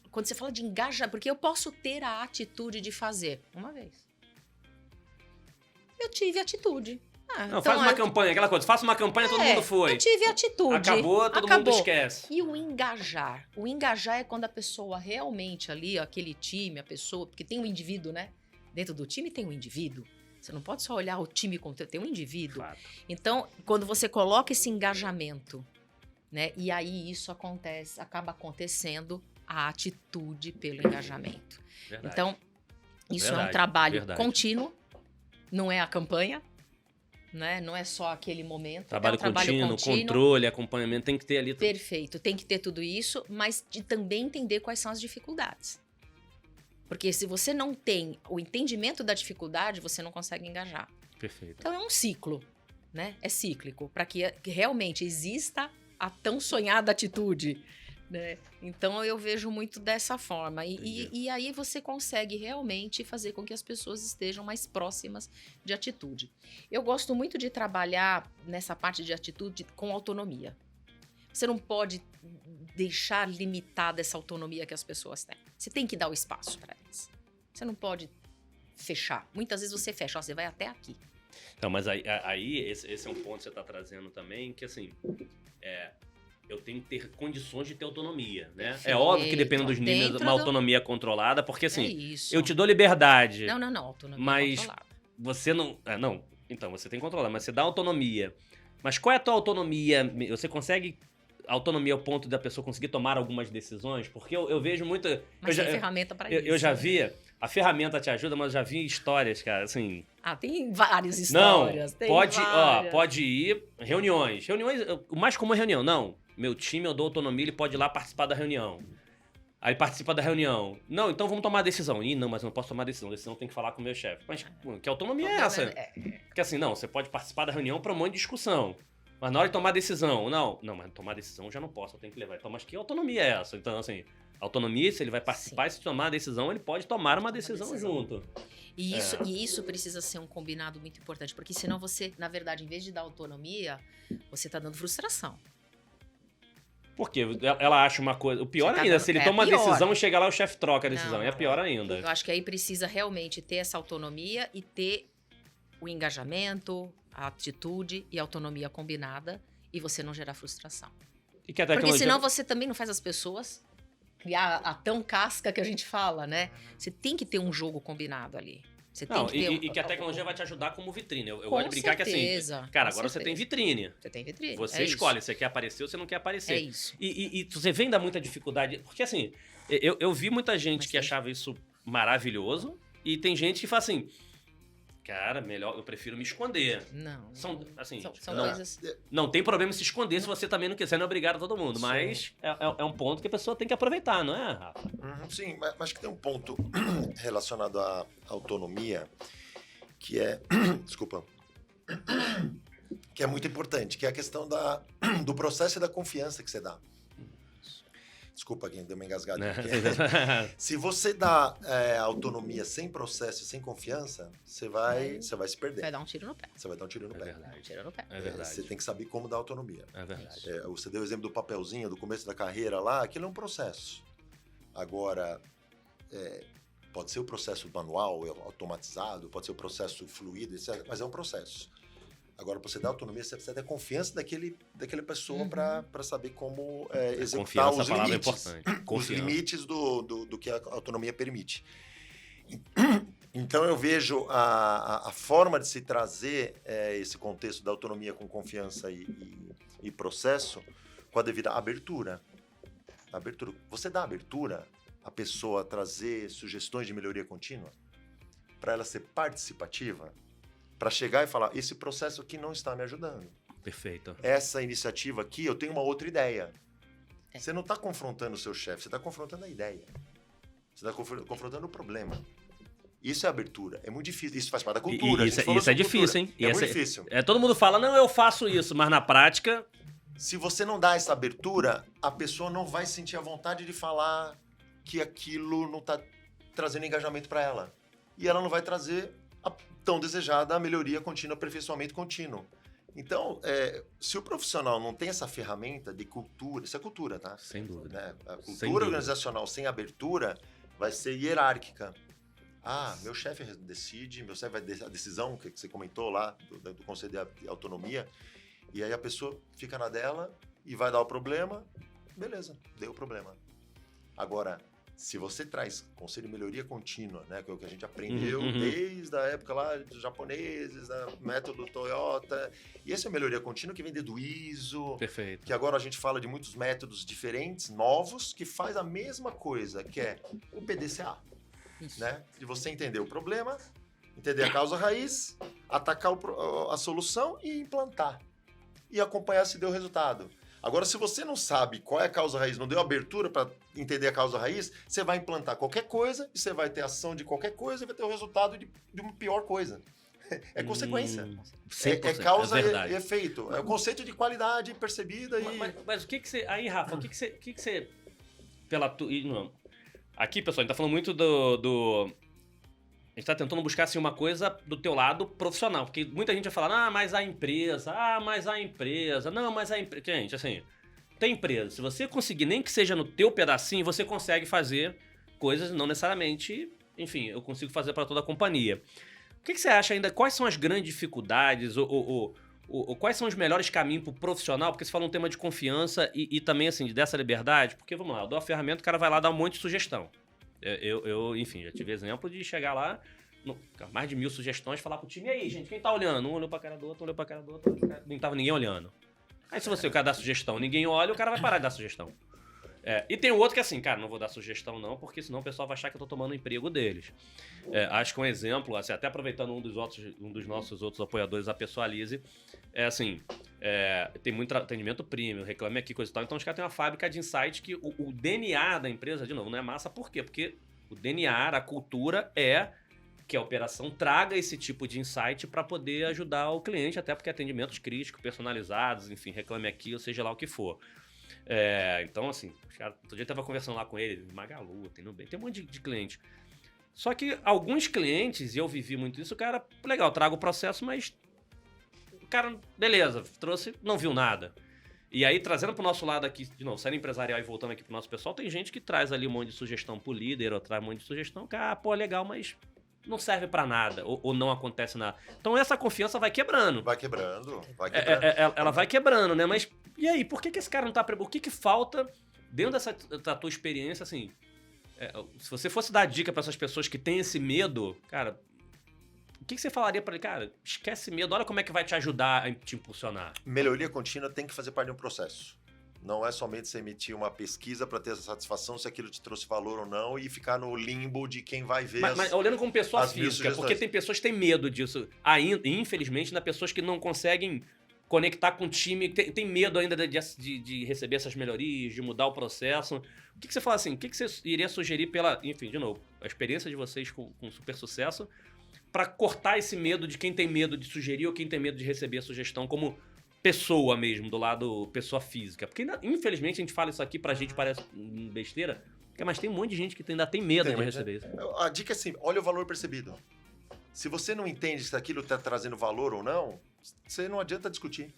Quando você fala de engajar, porque eu posso ter a atitude de fazer uma vez. Eu tive atitude. Não, faz uma campanha, aquela coisa. Faça uma campanha, todo mundo foi. Eu tive atitude. Acabou, todo mundo esquece. E o engajar? O engajar é quando a pessoa realmente ali, aquele time, a pessoa, porque tem um indivíduo, né? Dentro do time tem um indivíduo. Você não pode só olhar o time como tem um indivíduo. Fato. Então, quando você coloca esse engajamento, né? E aí isso acontece, acaba acontecendo a atitude pelo engajamento. Verdade. Então, isso é um Verdade, trabalho verdade. contínuo, não é a campanha, né? Não é só aquele momento. Trabalho, é um trabalho contínuo, controle, acompanhamento, tem que ter ali. Perfeito, tem que ter tudo isso, mas de também entender quais são as dificuldades. Porque se você não tem o entendimento da dificuldade, você não consegue engajar. Perfeito. Então é um ciclo, né? É cíclico, para que realmente exista a tão sonhada atitude, né? Então eu vejo muito dessa forma. E aí você consegue realmente fazer com que as pessoas estejam mais próximas de atitude. Eu gosto muito de trabalhar nessa parte de atitude com autonomia. Você não pode deixar limitada essa autonomia que as pessoas têm. Você tem que dar o espaço para elas. Você não pode fechar. Muitas vezes você fecha, ó, você vai até aqui. Então, mas aí esse é um ponto que você está trazendo também, que assim, eu tenho que ter condições de ter autonomia, né? Perfeito. É óbvio que dependendo dos níveis, Dentro uma do- autonomia controlada, porque É assim, isso. eu te dou liberdade, Não, autonomia Mas- controlada. você não... não, então, você tem que controlar, mas você dá autonomia. Mas qual é a tua autonomia? Você consegue autonomia ao ponto da pessoa conseguir tomar algumas decisões? Porque eu vejo muito... Mas eu tem já, ferramenta para eu, isso. eu já né? vi... A ferramenta te ajuda, mas eu já vi histórias, cara, assim... Ah, tem várias Não, histórias. tem pode várias. ir reuniões. Reuniões, o mais comum é reunião. Não, meu time eu dou autonomia, ele pode ir lá participar da reunião. Aí participa da reunião. Não, então vamos tomar a decisão. Ih, não, mas eu não posso tomar a decisão. A decisão tem que falar com o meu chefe. Mas que autonomia é essa? Porque assim, não, você pode participar da reunião para um monte de discussão. Mas na hora de tomar a decisão, não, mas tomar a decisão eu já não posso, eu tenho que levar. Então, mas que autonomia é essa? Então, assim, autonomia, se ele vai participar e se tomar a decisão, ele pode tomar uma decisão junto. E isso precisa ser um combinado muito importante, porque senão você, na verdade, em vez de dar autonomia, você tá dando frustração. Porque ela acha uma coisa. O pior Você tá ainda, dando- se ele é toma a pior. decisão e chega lá o chefe troca a decisão. Não, É não, pior ainda. Eu acho que aí precisa realmente ter essa autonomia e ter o engajamento, a atitude e a autonomia combinada e você não gerar frustração. E que a Porque tecnologia... senão você também não faz as pessoas criar a tão casca que a gente fala, né? Você tem que ter um jogo combinado ali. Você tem Não, que ter e que a tecnologia vai te ajudar como vitrine. Eu Com gosto de brincar que assim, certeza, cara, com agora você tem certeza. vitrine. Você tem vitrine. Você é escolhe, Isso. você quer aparecer ou você não quer aparecer. É isso. E você vem dar muita dificuldade. Porque assim, eu vi muita gente Mas que tem- achava isso maravilhoso e tem gente que fala assim, cara, melhor, eu prefiro me esconder. Não. São, assim, São não, coisas. não tem problema se esconder se você também não quiser, não é obrigado a todo mundo. Mas é um ponto que a pessoa tem que aproveitar, não é, Rafa? Sim, mas que tem um ponto relacionado à autonomia que é, desculpa, que é muito importante, que é a questão do processo e da confiança que você dá. Desculpa quem deu uma engasgada aqui. Se você dá autonomia sem processo e sem confiança, você vai se perder. Vai dar um tiro no pé. Você vai dar um tiro no É pé. verdade. Um tiro no pé. É verdade. Você tem que saber como dar autonomia. É verdade. Você deu o exemplo do papelzinho, do começo da carreira lá, aquilo é um processo. Agora, pode ser o processo manual, automatizado, pode ser o processo fluido, etc., mas é um processo. Agora, para você dar autonomia, você precisa ter confiança daquela pessoa para saber como executar Confiança, os a palavra é limites. importante. Os Confiança. limites do que a autonomia permite. Então, eu vejo a forma de se trazer esse contexto da autonomia com confiança e processo com a devida abertura. Abertura. Você dá abertura, a pessoa trazer sugestões de melhoria contínua, para ela ser participativa, para chegar e falar, esse processo aqui não está me ajudando. Perfeito. Essa iniciativa aqui, eu tenho uma outra ideia. Você não está confrontando o seu chefe, você está confrontando a ideia. Você está confrontando o problema. Isso é abertura. É muito difícil. Isso faz parte da cultura. Isso é difícil, hein? É muito difícil. Todo mundo fala, não, eu faço isso, mas na prática... Se você não dá essa abertura, a pessoa não vai sentir a vontade de falar que aquilo não está trazendo engajamento para ela. E ela não vai trazer a tão desejada melhoria contínua, aperfeiçoamento contínuo. Então, se o profissional não tem essa ferramenta de cultura, isso é cultura, tá? Sem dúvida. Né? A cultura organizacional sem abertura vai ser hierárquica. Meu chefe decide, meu chefe vai a decisão que você comentou lá do Conselho de Autonomia, e aí a pessoa fica na dela e vai dar o problema, beleza, deu o problema. Agora, se você traz conselho de melhoria contínua, né, que é o que a gente aprendeu desde a época lá dos japoneses, método Toyota, e essa é a melhoria contínua que vem do ISO, Perfeito. que agora a gente fala de muitos métodos diferentes, novos, que faz a mesma coisa, que é o PDCA. Né? De você entender o problema, entender a causa raiz, atacar a solução e implantar. E acompanhar se deu resultado. Agora, se você não sabe qual é a causa raiz, não deu abertura para entender a causa raiz, você vai implantar qualquer coisa e você vai ter ação de qualquer coisa e vai ter o resultado de uma pior coisa. É consequência. É causa e efeito. É o conceito de qualidade percebida. Mas o que você... Aí, Rafa, o que você... Aqui, pessoal, a gente tá falando muito a gente tá tentando buscar, assim, uma coisa do teu lado profissional. Porque muita gente vai falar, mas a empresa... Não, mas a empresa... Gente, assim, tem empresa. Se você conseguir, nem que seja no teu pedacinho, você consegue fazer coisas, não necessariamente... Enfim, eu consigo fazer para toda a companhia. O que você acha ainda? Quais são as grandes dificuldades ou quais são os melhores caminhos pro profissional? Porque você fala um tema de confiança e também, assim, dessa liberdade. Porque, vamos lá, eu dou a ferramenta, o cara vai lá dar um monte de sugestão. Enfim, já tive exemplo de chegar lá, mais de 1000 sugestões, falar pro time, e aí, gente, quem tá olhando? Um olhou pra cara do outro, não tava ninguém olhando. Aí se o cara dá sugestão, ninguém olha, o cara vai parar de dar sugestão. E tem o outro que é assim, cara, não vou dar sugestão não, porque senão o pessoal vai achar que eu tô tomando o emprego deles. Acho que um exemplo, assim, até aproveitando um dos nossos outros apoiadores, a Pessoalize, tem muito atendimento premium, reclame aqui, coisa e tal. Então os caras têm uma fábrica de insight que o DNA da empresa, de novo, não é massa. Por quê? Porque o DNA, a cultura é que a operação traga esse tipo de insight para poder ajudar o cliente, até porque atendimentos críticos, personalizados, enfim, reclame aqui, ou seja lá o que for. Então, assim, outro dia eu tava conversando lá com ele, Magalu, tem Nubank, tem um monte de cliente. Só que alguns clientes, e eu vivi muito isso, o cara, legal, traga o processo, mas o cara, beleza, trouxe, não viu nada. E aí, trazendo pro nosso lado aqui, de novo, sendo empresarial e voltando aqui pro nosso pessoal, tem gente que traz ali um monte de sugestão pro líder, ou traz um monte de sugestão, cara, legal, mas não serve pra nada, ou não acontece nada. Então essa confiança vai quebrando. Vai quebrando. Ela vai quebrando, né? Mas e aí, por que esse cara não tá... O que falta dentro da tua experiência, assim... se você fosse dar dica pra essas pessoas que têm esse medo, cara... O que você falaria pra ele? Cara, esquece medo, olha como é que vai te ajudar a te impulsionar. Melhoria contínua tem que fazer parte de um processo. Não é somente você emitir uma pesquisa para ter essa satisfação se aquilo te trouxe valor ou não e ficar no limbo de quem vai ver mas olhando como pessoa física, porque tem pessoas que têm medo disso. Ainda, infelizmente, ainda pessoas que não conseguem conectar com o time, tem medo ainda de receber essas melhorias, de mudar o processo. O que você fala assim? O que você iria sugerir enfim, de novo, a experiência de vocês com super sucesso para cortar esse medo de quem tem medo de sugerir ou quem tem medo de receber a sugestão como pessoa mesmo, do lado pessoa física. Porque, infelizmente, a gente fala isso aqui, pra gente parece besteira, mas tem um monte de gente que ainda tem medo de receber isso. A dica é assim, olha o valor percebido. Se você não entende se aquilo está trazendo valor ou não, você não adianta discutir.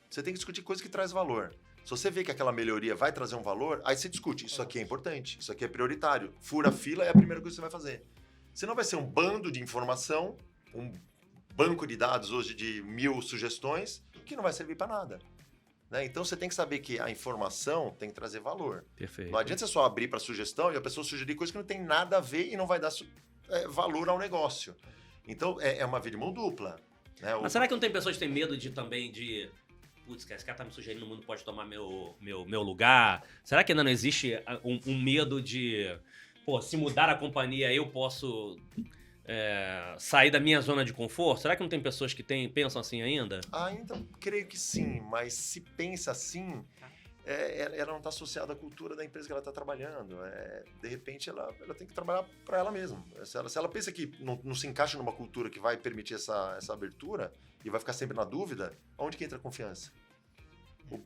Você tem que discutir coisa que traz valor. Se você vê que aquela melhoria vai trazer um valor, aí você discute, isso aqui é importante, isso aqui é prioritário. Fura a fila é a primeira coisa que você vai fazer. Senão vai ser um bando de informação, um banco de dados hoje de 1000 sugestões, que não vai servir para nada. Né? Então você tem que saber que a informação tem que trazer valor. Perfeito. Não adianta você só abrir para sugestão e a pessoa sugerir coisa que não tem nada a ver e não vai dar valor ao negócio. Então é uma via de mão dupla. Né? Mas será que não tem pessoas que têm medo também de putz, cara, esse cara tá me sugerindo, o mundo pode tomar meu lugar? Será que ainda não existe um medo de, pô, se mudar a companhia eu posso sair da minha zona de conforto? Será que não tem pessoas que pensam assim ainda? Ainda creio que sim, mas se pensa assim, ela não está associada à cultura da empresa que ela está trabalhando. De repente, ela tem que trabalhar para ela mesma. Se ela pensa que não se encaixa numa cultura que vai permitir essa abertura e vai ficar sempre na dúvida, onde que entra a confiança?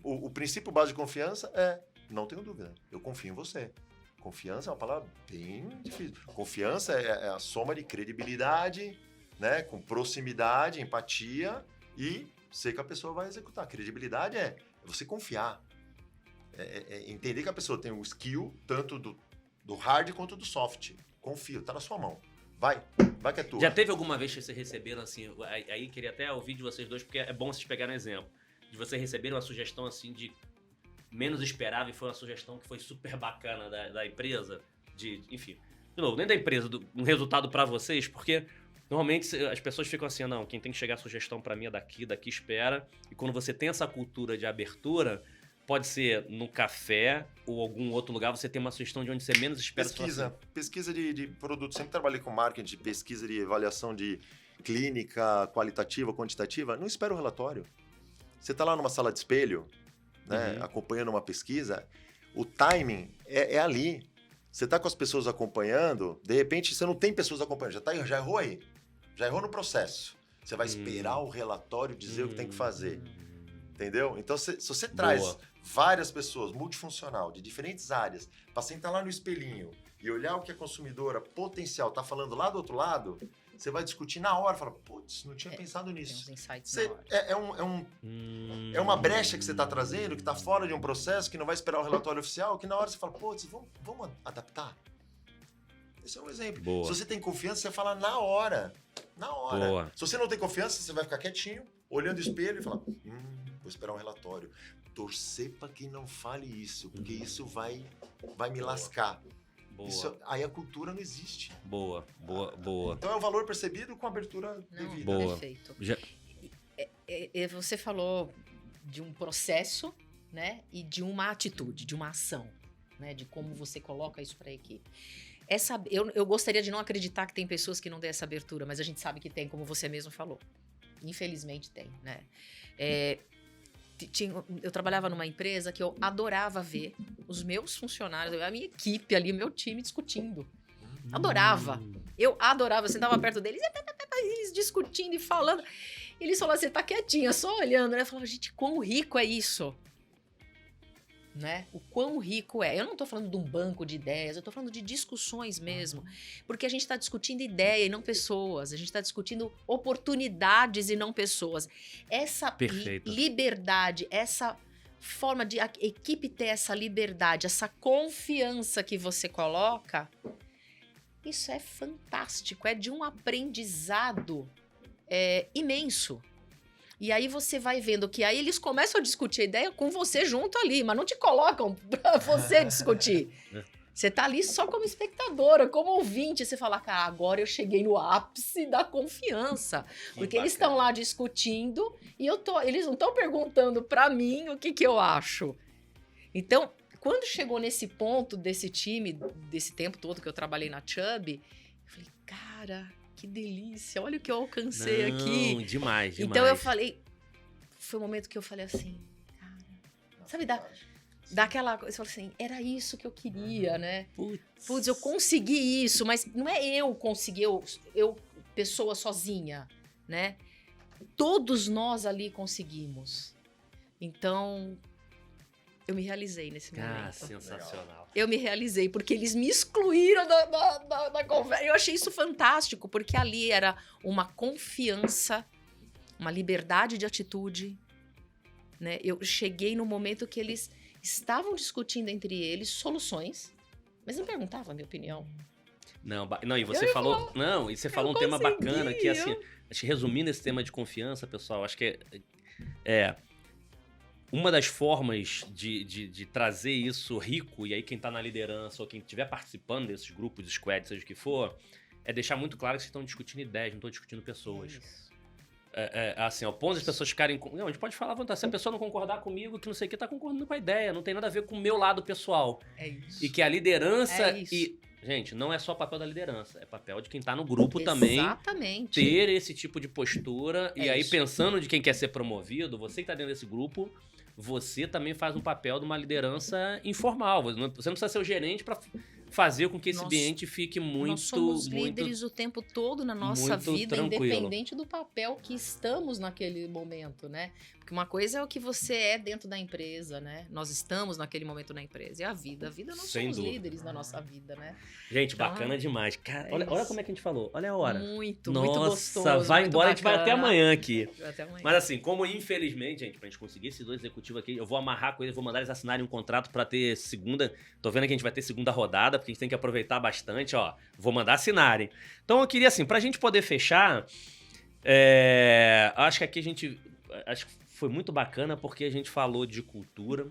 O princípio base de confiança é, não tenho dúvida, eu confio em você. Confiança é uma palavra bem difícil. Confiança é a soma de credibilidade, né, com proximidade, empatia e sei que a pessoa vai executar. Credibilidade é você confiar. Entender que a pessoa tem o skill tanto do hard quanto do soft. Confio, tá na sua mão. Vai que é tua. Já teve alguma vez que vocês receberam assim, aí queria até ouvir de vocês dois, porque é bom vocês pegarem um exemplo, de vocês receberem uma sugestão assim de menos esperável e foi uma sugestão que foi super bacana da empresa, enfim, de novo, nem da empresa, um resultado pra vocês, porque normalmente as pessoas ficam assim, não, quem tem que chegar a sugestão pra mim é daqui espera, e quando você tem essa cultura de abertura, pode ser no café ou algum outro lugar, você tem uma sugestão de onde você menos espera. Pesquisa de produto, sempre trabalhei com marketing, pesquisa de avaliação de clínica, qualitativa, quantitativa, não espera o relatório. Você tá lá numa sala de espelho, né, acompanhando uma pesquisa, o timing é ali. Você tá com as pessoas acompanhando, de repente você não tem pessoas acompanhando, já errou aí, já errou no processo. Você vai esperar o relatório dizer o que tem que fazer, entendeu? Então, se você traz várias pessoas, multifuncional, de diferentes áreas, para sentar lá no espelhinho e olhar o que a consumidora potencial tá falando lá do outro lado, você vai discutir na hora, fala, putz, não tinha pensado nisso. Tem uns insights na hora. É uma brecha que você está trazendo, que está fora de um processo, que não vai esperar o relatório oficial, que na hora você fala, putz, vamos adaptar. Esse é um exemplo. Boa. Se você tem confiança, você fala na hora. Na hora. Boa. Se você não tem confiança, você vai ficar quietinho, olhando o espelho e falar, vou esperar um relatório. Torcer para que não fale isso, porque isso vai me lascar. Isso, aí a cultura não existe. Boa. Então é o valor percebido com a abertura devida. Boa. Perfeito. Você falou de um processo, né, e de uma atitude, de uma ação, né, de como você coloca isso para a equipe. Eu gostaria de não acreditar que tem pessoas que não dão essa abertura, mas a gente sabe que tem, como você mesmo falou. Infelizmente tem, né? Eu trabalhava numa empresa que eu adorava ver os meus funcionários, a minha equipe ali, meu time discutindo. Adorava. Eu adorava. Eu sentava perto deles, eles discutindo e falando. Eles falavam, você tá quietinha, só olhando, né? Eu falava, gente, quão rico é isso? Né? O quão rico é. Eu não tô falando de um banco de ideias, eu tô falando de discussões mesmo. Porque a gente tá discutindo ideia e não pessoas. A gente tá discutindo oportunidades e não pessoas. Essa liberdade, essa forma de a equipe ter essa liberdade, essa confiança que você coloca, isso é fantástico. É de um aprendizado imenso. E aí você vai vendo que aí eles começam a discutir a ideia com você junto ali, mas não te colocam pra você discutir. Você tá ali só como espectadora, como ouvinte. Você fala, cara, agora eu cheguei no ápice da confiança. Porque eles estão lá discutindo e eles não estão perguntando pra mim o que eu acho. Então, quando chegou nesse ponto desse time, desse tempo todo que eu trabalhei na Chubb, eu falei, cara, que delícia, olha o que eu alcancei aqui. Demais. Então eu falei, foi o momento que eu falei assim, cara, sabe, daquela coisa, eu falei assim, era isso que eu queria, né? Putz, eu consegui isso, mas não é eu consegui, eu pessoa sozinha, né? Todos nós ali conseguimos. Então, eu me realizei nesse momento. Sensacional. Eu me realizei, porque eles me excluíram da conversa. Eu achei isso fantástico, porque ali era uma confiança, uma liberdade de atitude, né? Eu cheguei no momento que eles estavam discutindo entre eles soluções, mas não perguntavam a minha opinião. Não, e você falou... Não, e você falou um tema bacana, que assim, acho que resumindo esse tema de confiança, pessoal, acho que uma das formas de trazer isso rico, e aí quem tá na liderança ou quem estiver participando desses grupos, squads, seja o que for, é deixar muito claro que vocês estão discutindo ideias, não estão discutindo pessoas. assim, ao ponto das pessoas ficarem... Não, a gente pode falar à vontade. Se a pessoa não concordar comigo, que não sei o que, tá concordando com a ideia. Não tem nada a ver com o meu lado pessoal. É isso. E que a liderança... É isso. E, gente, não é só papel da liderança. É papel de quem tá no grupo também. Exatamente. Ter esse tipo de postura. E É aí, isso. pensando de quem quer ser promovido, você que tá dentro desse grupo, você também faz um papel de uma liderança informal. Você não precisa ser o gerente para fazer com que esse ambiente fique muito... Nós somos líderes o tempo todo na nossa muito vida, tranquilo. independente do papel que estamos naquele momento, né? Porque uma coisa é o que você é dentro da empresa, né? Nós estamos naquele momento na empresa. E a vida nós Sem somos dúvida. líderes na nossa vida, né? Gente, Então, bacana demais. Cara, é olha isso. como é que a gente falou. Olha a hora. Muito Nossa, gostoso. vai muito embora, a gente vai até bacana. amanhã aqui. Até amanhã. Mas assim, como infelizmente, gente, pra gente conseguir esses 2 executivos aqui, eu vou amarrar com eles, vou mandar eles assinarem um contrato pra ter segunda... Tô vendo que a gente vai ter segunda rodada, porque a gente tem que aproveitar bastante, ó. Vou mandar assinarem. Então eu queria assim, pra gente poder fechar, acho que aqui a gente... Acho que foi muito bacana porque a gente falou de cultura,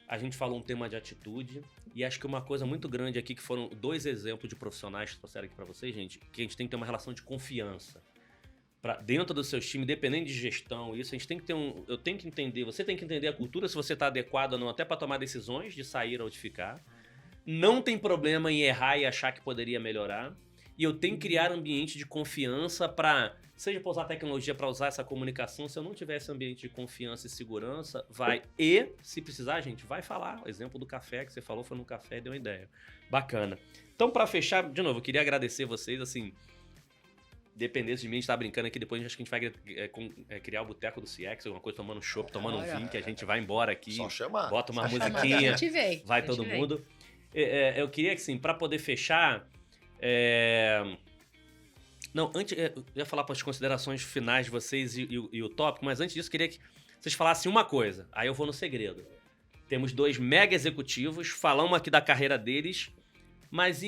a gente falou um tema de atitude, e acho que uma coisa muito grande aqui, que foram 2 exemplos de profissionais que trouxeram aqui pra vocês, gente, que a gente tem que ter uma relação de confiança. Dentro dos seus times, dependendo de gestão, isso a gente tem que ter eu tenho que entender, você tem que entender a cultura, se você está adequado ou não, até para tomar decisões de sair ou de ficar. Não tem problema em errar e achar que poderia melhorar. E eu tenho que criar um ambiente de confiança para, seja para usar tecnologia, para usar essa comunicação. Se eu não tiver esse ambiente de confiança e segurança, se precisar, gente, vai falar. O exemplo do café que você falou foi no café e deu uma ideia. Bacana. Então, para fechar, de novo, eu queria agradecer vocês, assim... Dependesse de mim, a gente tá brincando aqui, depois acho que a gente vai criar o Boteco do CX, alguma coisa, tomando chopp, tomando um vinho, que a gente vai embora aqui. Só chamar. Bota uma A musiquinha, gente veio. vai todo mundo. Eu queria que, assim, pra poder fechar... Não, antes, eu ia falar para as considerações finais de vocês e o tópico, mas antes disso, eu queria que vocês falassem uma coisa. Aí eu vou no segredo. Temos 2 mega executivos, falamos aqui da carreira deles... Mas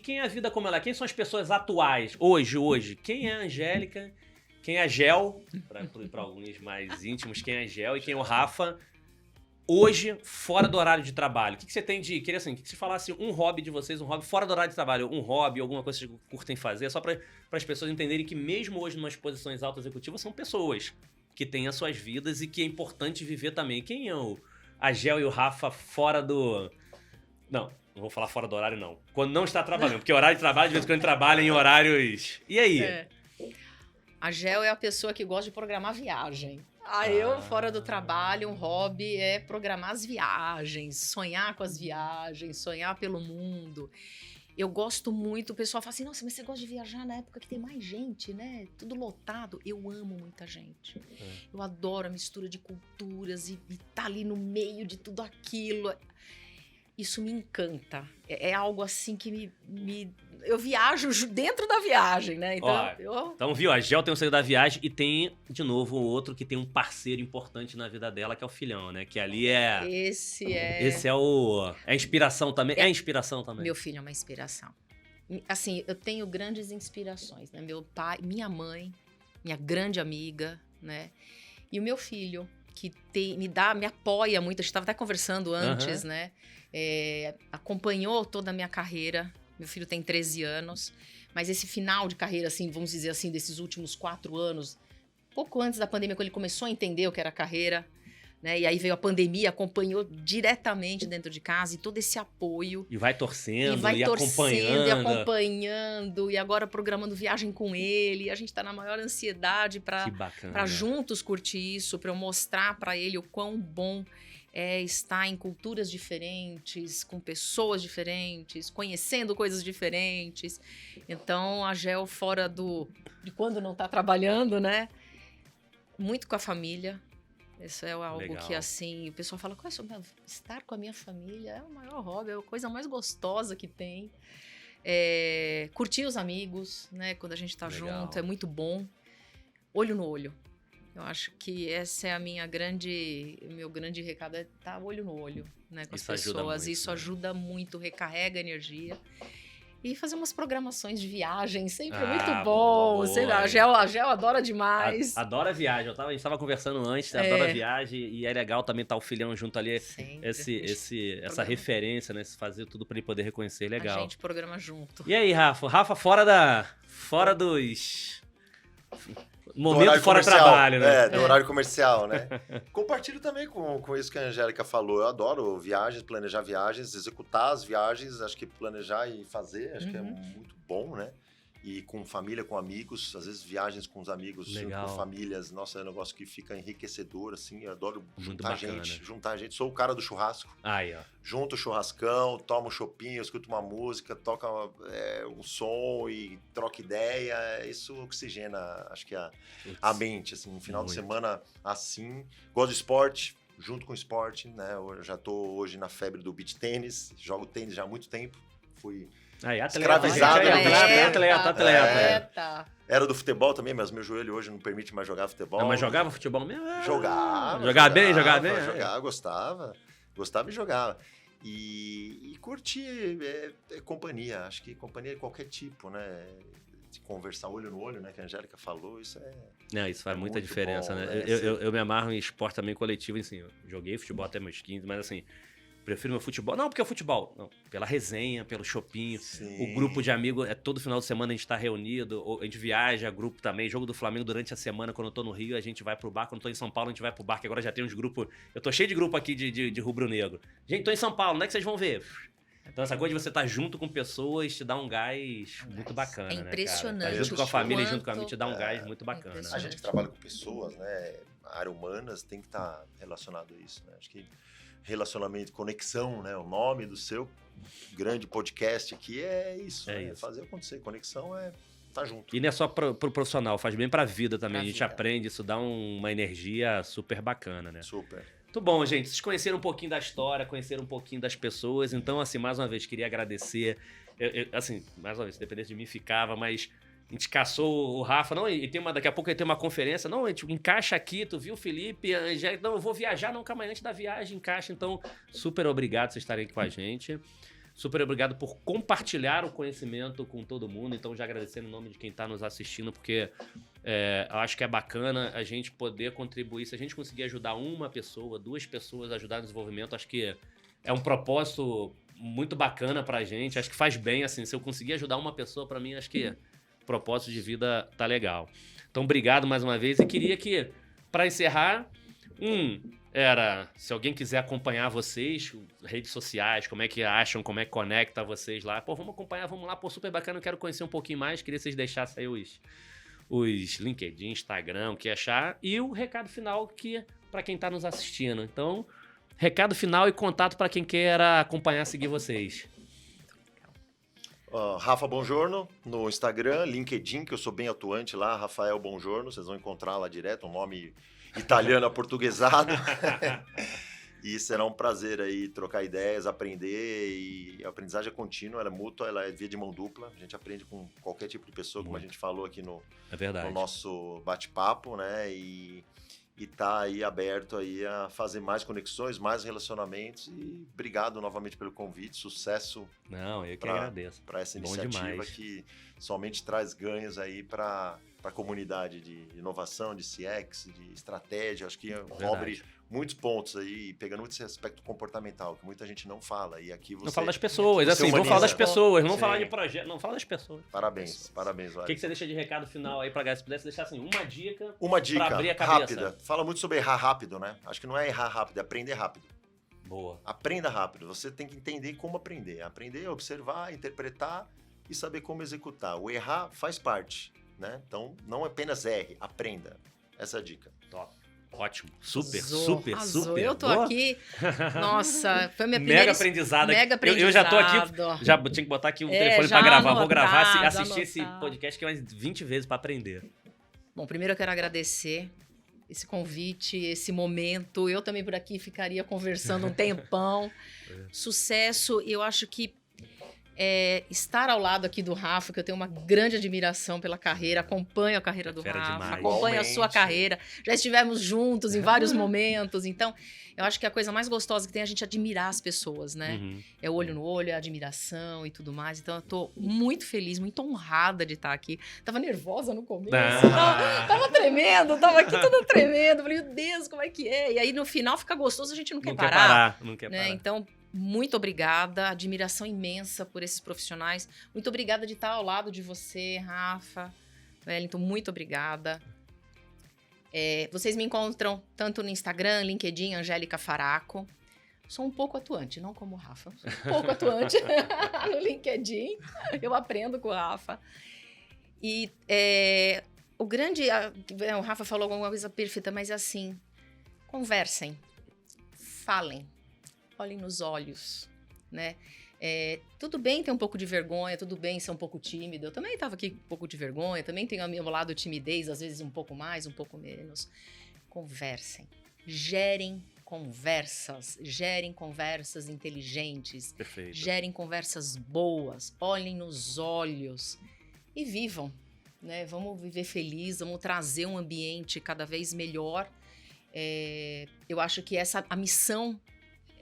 quem é a vida como ela é? Quem são as pessoas atuais, hoje? Quem é a Angélica? Quem é a Gel? Para alguns mais íntimos, quem é a Gel? E quem é o Rafa? Hoje, fora do horário de trabalho. O que você tem de... Queria assim, que você falasse um hobby de vocês, um hobby fora do horário de trabalho. Um hobby, alguma coisa que vocês curtem fazer. Só para as pessoas entenderem que mesmo hoje, em umas posições altas executivas, são pessoas que têm as suas vidas e que é importante viver também. Quem é a Gel e o Rafa fora do... Não vou falar fora do horário, não. Quando não está trabalhando, porque horário de trabalho, de vez em quando trabalha em horários... E aí? A Gel é a pessoa que gosta de programar viagem. Eu, fora do trabalho, um hobby é programar as viagens, sonhar com as viagens, sonhar pelo mundo. Eu gosto muito, o pessoal fala assim, nossa, mas você gosta de viajar na época que tem mais gente, né? Tudo lotado. Eu amo muita gente. Eu adoro a mistura de culturas e tá ali no meio de tudo aquilo. Isso me encanta. É algo assim que eu viajo dentro da viagem, né? Então, viu? A Gel tem o segredo da viagem e tem, de novo, outro que tem um parceiro importante na vida dela, que é o filhão, né? Que ali é... Esse é a inspiração também. É a inspiração também. Meu filho é uma inspiração. Assim, eu tenho grandes inspirações, né? Meu pai, minha mãe, minha grande amiga, né? E o meu filho, que me apoia muito. A gente estava até conversando antes, né? Acompanhou toda a minha carreira. Meu filho tem 13 anos, mas esse final de carreira, assim, vamos dizer assim, desses últimos 4 anos, pouco antes da pandemia, quando ele começou a entender o que era carreira, né? E aí veio a pandemia, acompanhou diretamente dentro de casa e todo esse apoio. E vai torcendo, acompanhando, e agora programando viagem com ele. E a gente tá na maior ansiedade para juntos curtir isso, para eu mostrar para ele o quão bom é estar em culturas diferentes, com pessoas diferentes, conhecendo coisas diferentes. Então, a Gel fora de quando não tá trabalhando, né? Muito com a família. Isso é algo que, assim, o pessoal fala, estar com a minha família é o maior hobby, é a coisa mais gostosa que tem. Curtir os amigos, né? Quando a gente tá junto, é muito bom. Olho no olho. Eu acho que essa é o meu grande recado, é estar olho no olho, né, com as pessoas. Isso ajuda muito, recarrega a energia. E fazer umas programações de viagem, sempre muito bom. A Gel adora demais. Adora viagem. A gente estava conversando antes, adora viagem. E é legal também estar o filhão junto ali. Essa referência, né? Fazer tudo para ele poder reconhecer, legal. A gente programa junto. E aí, Rafa? Rafa fora dos... momento fora trabalho, né? Do horário comercial, né? Compartilho também com isso que a Angélica falou. Eu adoro viagens, planejar viagens, executar as viagens. Acho que planejar e fazer, acho que é muito bom, né? E com família, com amigos, às vezes viagens com os amigos, com famílias. Nossa, é um negócio que fica enriquecedor, assim. Eu adoro juntar gente. Sou o cara do churrasco. Aí, ó. Junto o churrascão, tomo um chopinho, escuto uma música, toca um som e troca ideia. Isso oxigena, acho que a mente, assim. Um final de semana assim. Gosto de esporte, junto com o esporte, né? Eu já tô hoje na febre do beach tênis. Jogo tênis já há muito tempo. Fui... Aí, escravizado. Atleta. Era do futebol também, mas meu joelho hoje não permite mais jogar futebol. Não, mas jogava futebol mesmo? Jogava. Jogava bem? Gostava e jogava. E curtir companhia. Acho que companhia de qualquer tipo, né? De conversar olho no olho, né? Que a Angélica falou, isso Não, isso faz muita diferença, bom, né? Eu me amarro em esporte também coletivo, assim. Eu joguei futebol até meus 15, mas assim... Prefiro meu futebol. Não, porque é o futebol. Não, pela resenha, pelo shopping. O grupo de amigos, todo final de semana a gente tá reunido. A gente viaja, grupo também. Jogo do Flamengo durante a semana. Quando eu tô no Rio, a gente vai pro bar. Quando eu tô em São Paulo, a gente vai pro bar. Que agora já tem uns grupos... Eu tô cheio de grupo aqui de rubro-negro. Gente, tô em São Paulo. Onde é que vocês vão ver? Então essa coisa de você estar junto com pessoas te dá um gás muito bacana, né, impressionante. Tá junto com a família, junto com a amigo, te dá um gás muito bacana. A gente que trabalha com pessoas, né? A área humanas tem que estar relacionado a isso, né? Acho que relacionamento, conexão, né? O nome do seu grande podcast aqui é isso. Isso. Fazer acontecer. Conexão tá junto. E não é só pro profissional, faz bem pra vida também. Pra a gente vida. aprende, isso dá uma energia super bacana, né? Super. Muito bom, gente. Vocês conheceram um pouquinho da história, conheceram um pouquinho das pessoas. Então, assim, mais uma vez, queria agradecer. Assim, mais uma vez, se dependesse de mim, ficava, mas a gente caçou o Rafa. Não, e daqui a pouco ele tem uma conferência. Não, a gente encaixa aqui, tu viu, Felipe? A Angélica, não, eu vou viajar, não, calma aí, antes da viagem, encaixa. Então, super obrigado por vocês estarem aqui com a gente. Super obrigado por compartilhar o conhecimento com todo mundo. Então, já agradecendo em nome de quem está nos assistindo, porque eu acho que é bacana a gente poder contribuir. Se a gente conseguir ajudar uma pessoa, 2 pessoas a ajudar no desenvolvimento, acho que é um propósito muito bacana pra gente. Acho que faz bem, assim. Se eu conseguir ajudar uma pessoa, pra mim, acho que o propósito de vida tá legal. Então, obrigado mais uma vez. E queria que, pra encerrar, se alguém quiser acompanhar vocês, redes sociais, como é que acham, como é que conecta vocês lá. Pô, vamos acompanhar, vamos lá. Pô, super bacana, eu quero conhecer um pouquinho mais. Queria que vocês deixassem aí os LinkedIn, Instagram, o que achar. E o recado final para quem tá nos assistindo. Então, recado final e contato para quem queira acompanhar, seguir vocês. Rafa Bongiorno no Instagram, LinkedIn, que eu sou bem atuante lá, Rafael Bongiorno, vocês vão encontrar lá direto, um nome italiano aportuguesado. E será um prazer aí trocar ideias, aprender, e a aprendizagem é contínua, ela é mútua, ela é via de mão dupla, a gente aprende com qualquer tipo de pessoa, como a gente falou aqui no nosso bate-papo, né, e tá aí aberto aí a fazer mais conexões, mais relacionamentos, e obrigado novamente pelo convite, sucesso. Não, eu que agradeço. Para essa iniciativa que somente traz ganhos aí para a comunidade de inovação, de CX, de estratégia, acho que cobre muitos pontos aí, pegando muito esse aspecto comportamental, que muita gente não fala, e aqui você... Não fala das pessoas, assim, vamos falar das pessoas, não falar de projeto, não fala das pessoas. Parabéns, O que você deixa de recado final aí pra galera? Se pudesse deixar assim, uma dica pra abrir a cabeça. Rápida. Fala muito sobre errar rápido, né? Acho que não é errar rápido, é aprender rápido. Boa. Aprenda rápido, você tem que entender como aprender. Aprender, observar, interpretar e saber como executar. O errar faz parte, né? Então, não apenas erre, aprenda. Essa é a dica. Top. Ótimo. Arrasou. Super. Eu tô aqui. Nossa, foi minha primeira... Mega aprendizado. Aprendizado. Eu já tô aqui. Já tinha que botar aqui um telefone pra gravar. Vou gravar, assistir esse podcast que é mais 20 vezes pra aprender. Bom, primeiro eu quero agradecer esse convite, esse momento. Eu também por aqui ficaria conversando um tempão. Sucesso. Eu acho que estar ao lado aqui do Rafa, que eu tenho uma grande admiração pela carreira, acompanho a carreira do Rafa, demais. acompanho a sua carreira, já estivemos juntos em vários momentos, então eu acho que a coisa mais gostosa que tem é a gente admirar as pessoas, né? É o olho no olho, é a admiração e tudo mais, então eu tô muito feliz, muito honrada de estar aqui. Tava nervosa no começo, tava tremendo, tava aqui toda tremendo, falei, meu Deus, como é que é? E aí no final fica gostoso, a gente não quer parar. Não quer né? parar. Então, muito obrigada, admiração imensa por esses profissionais. Muito obrigada de estar ao lado de você, Rafa, Wellington, muito obrigada. Vocês me encontram tanto no Instagram, LinkedIn, Angélica Faraco. Sou um pouco atuante, não como o Rafa. Sou um pouco atuante no LinkedIn. Eu aprendo com o Rafa. E o Rafa falou alguma coisa perfeita, mas assim, conversem, falem, olhem nos olhos, né? Tudo bem ter um pouco de vergonha, tudo bem ser um pouco tímido. Eu também estava aqui com um pouco de vergonha, também tenho ao meu lado timidez, às vezes um pouco mais, um pouco menos. Conversem, gerem conversas inteligentes, Perfeito. gerem conversas boas, olhem nos olhos e vivam, né? Vamos viver feliz, vamos trazer um ambiente cada vez melhor. Eu acho que a missão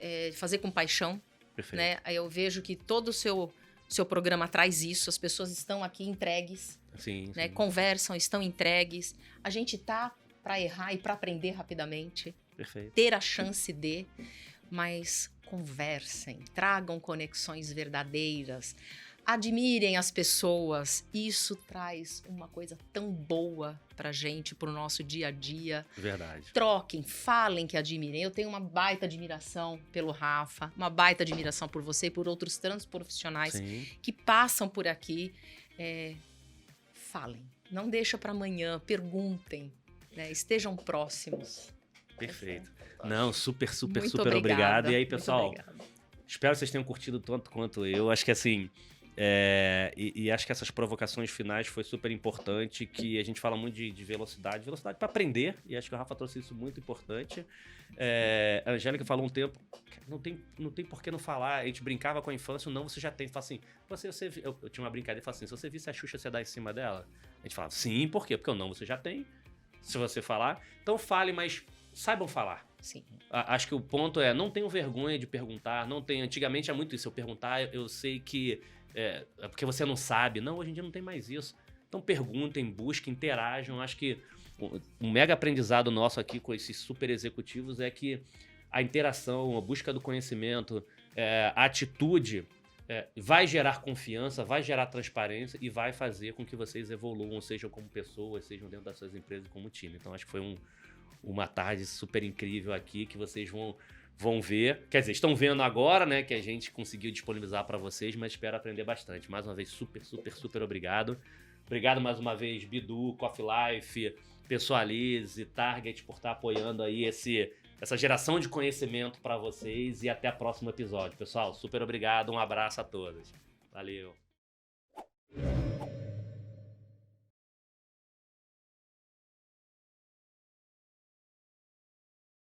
é fazer com paixão, Perfeito. né? Eu vejo que todo o seu programa traz isso, as pessoas estão aqui entregues, Sim, né? sim. Conversam, estão entregues. A gente tá para errar e para aprender rapidamente. Perfeito. Ter a chance de, mas conversem, tragam conexões verdadeiras, admirem as pessoas. Isso traz uma coisa tão boa pra gente, pro nosso dia a dia. Verdade. Troquem, falem que admirem. Eu tenho uma baita admiração pelo Rafa, uma baita admiração por você e por outros tantos profissionais Sim. que passam por aqui. Falem, não deixa para amanhã, perguntem, né? Estejam próximos. Perfeito. Não, super Muito obrigado. obrigada, E aí, muito pessoal, obrigada. espero que vocês tenham curtido tanto quanto eu. Acho que assim, e acho que essas provocações finais foi super importante, que a gente fala muito de velocidade para aprender, e acho que o Rafa trouxe isso muito importante. A Angélica falou um tempo, não tem por que não falar, a gente brincava com a infância, não, você já tem. Fala assim, eu tinha uma brincadeira, fala assim, se você visse a Xuxa, você dá em cima dela? A gente falava, sim, por quê? Porque o não você já tem, se você falar. Então fale, mas saibam falar. Sim. Acho que o ponto não tenham vergonha de perguntar, não tem. Antigamente é muito isso, eu perguntar, eu sei que é porque você não sabe. Não, hoje em dia não tem mais isso. Então perguntem, busquem, interajam. Acho que um mega aprendizado nosso aqui com esses super executivos é que a interação, a busca do conhecimento, a atitude vai gerar confiança, vai gerar transparência e vai fazer com que vocês evoluam, sejam como pessoas, sejam dentro das suas empresas como time. Então acho que foi uma tarde super incrível aqui que vocês vão ver. Quer dizer, estão vendo agora, né, que a gente conseguiu disponibilizar para vocês, mas espero aprender bastante. Mais uma vez, super obrigado. Obrigado mais uma vez, Bidu, Coffee Life, Pessoalize, Target, por estar apoiando aí essa geração de conhecimento para vocês, e até o próximo episódio. Pessoal, super obrigado, um abraço a todos. Valeu.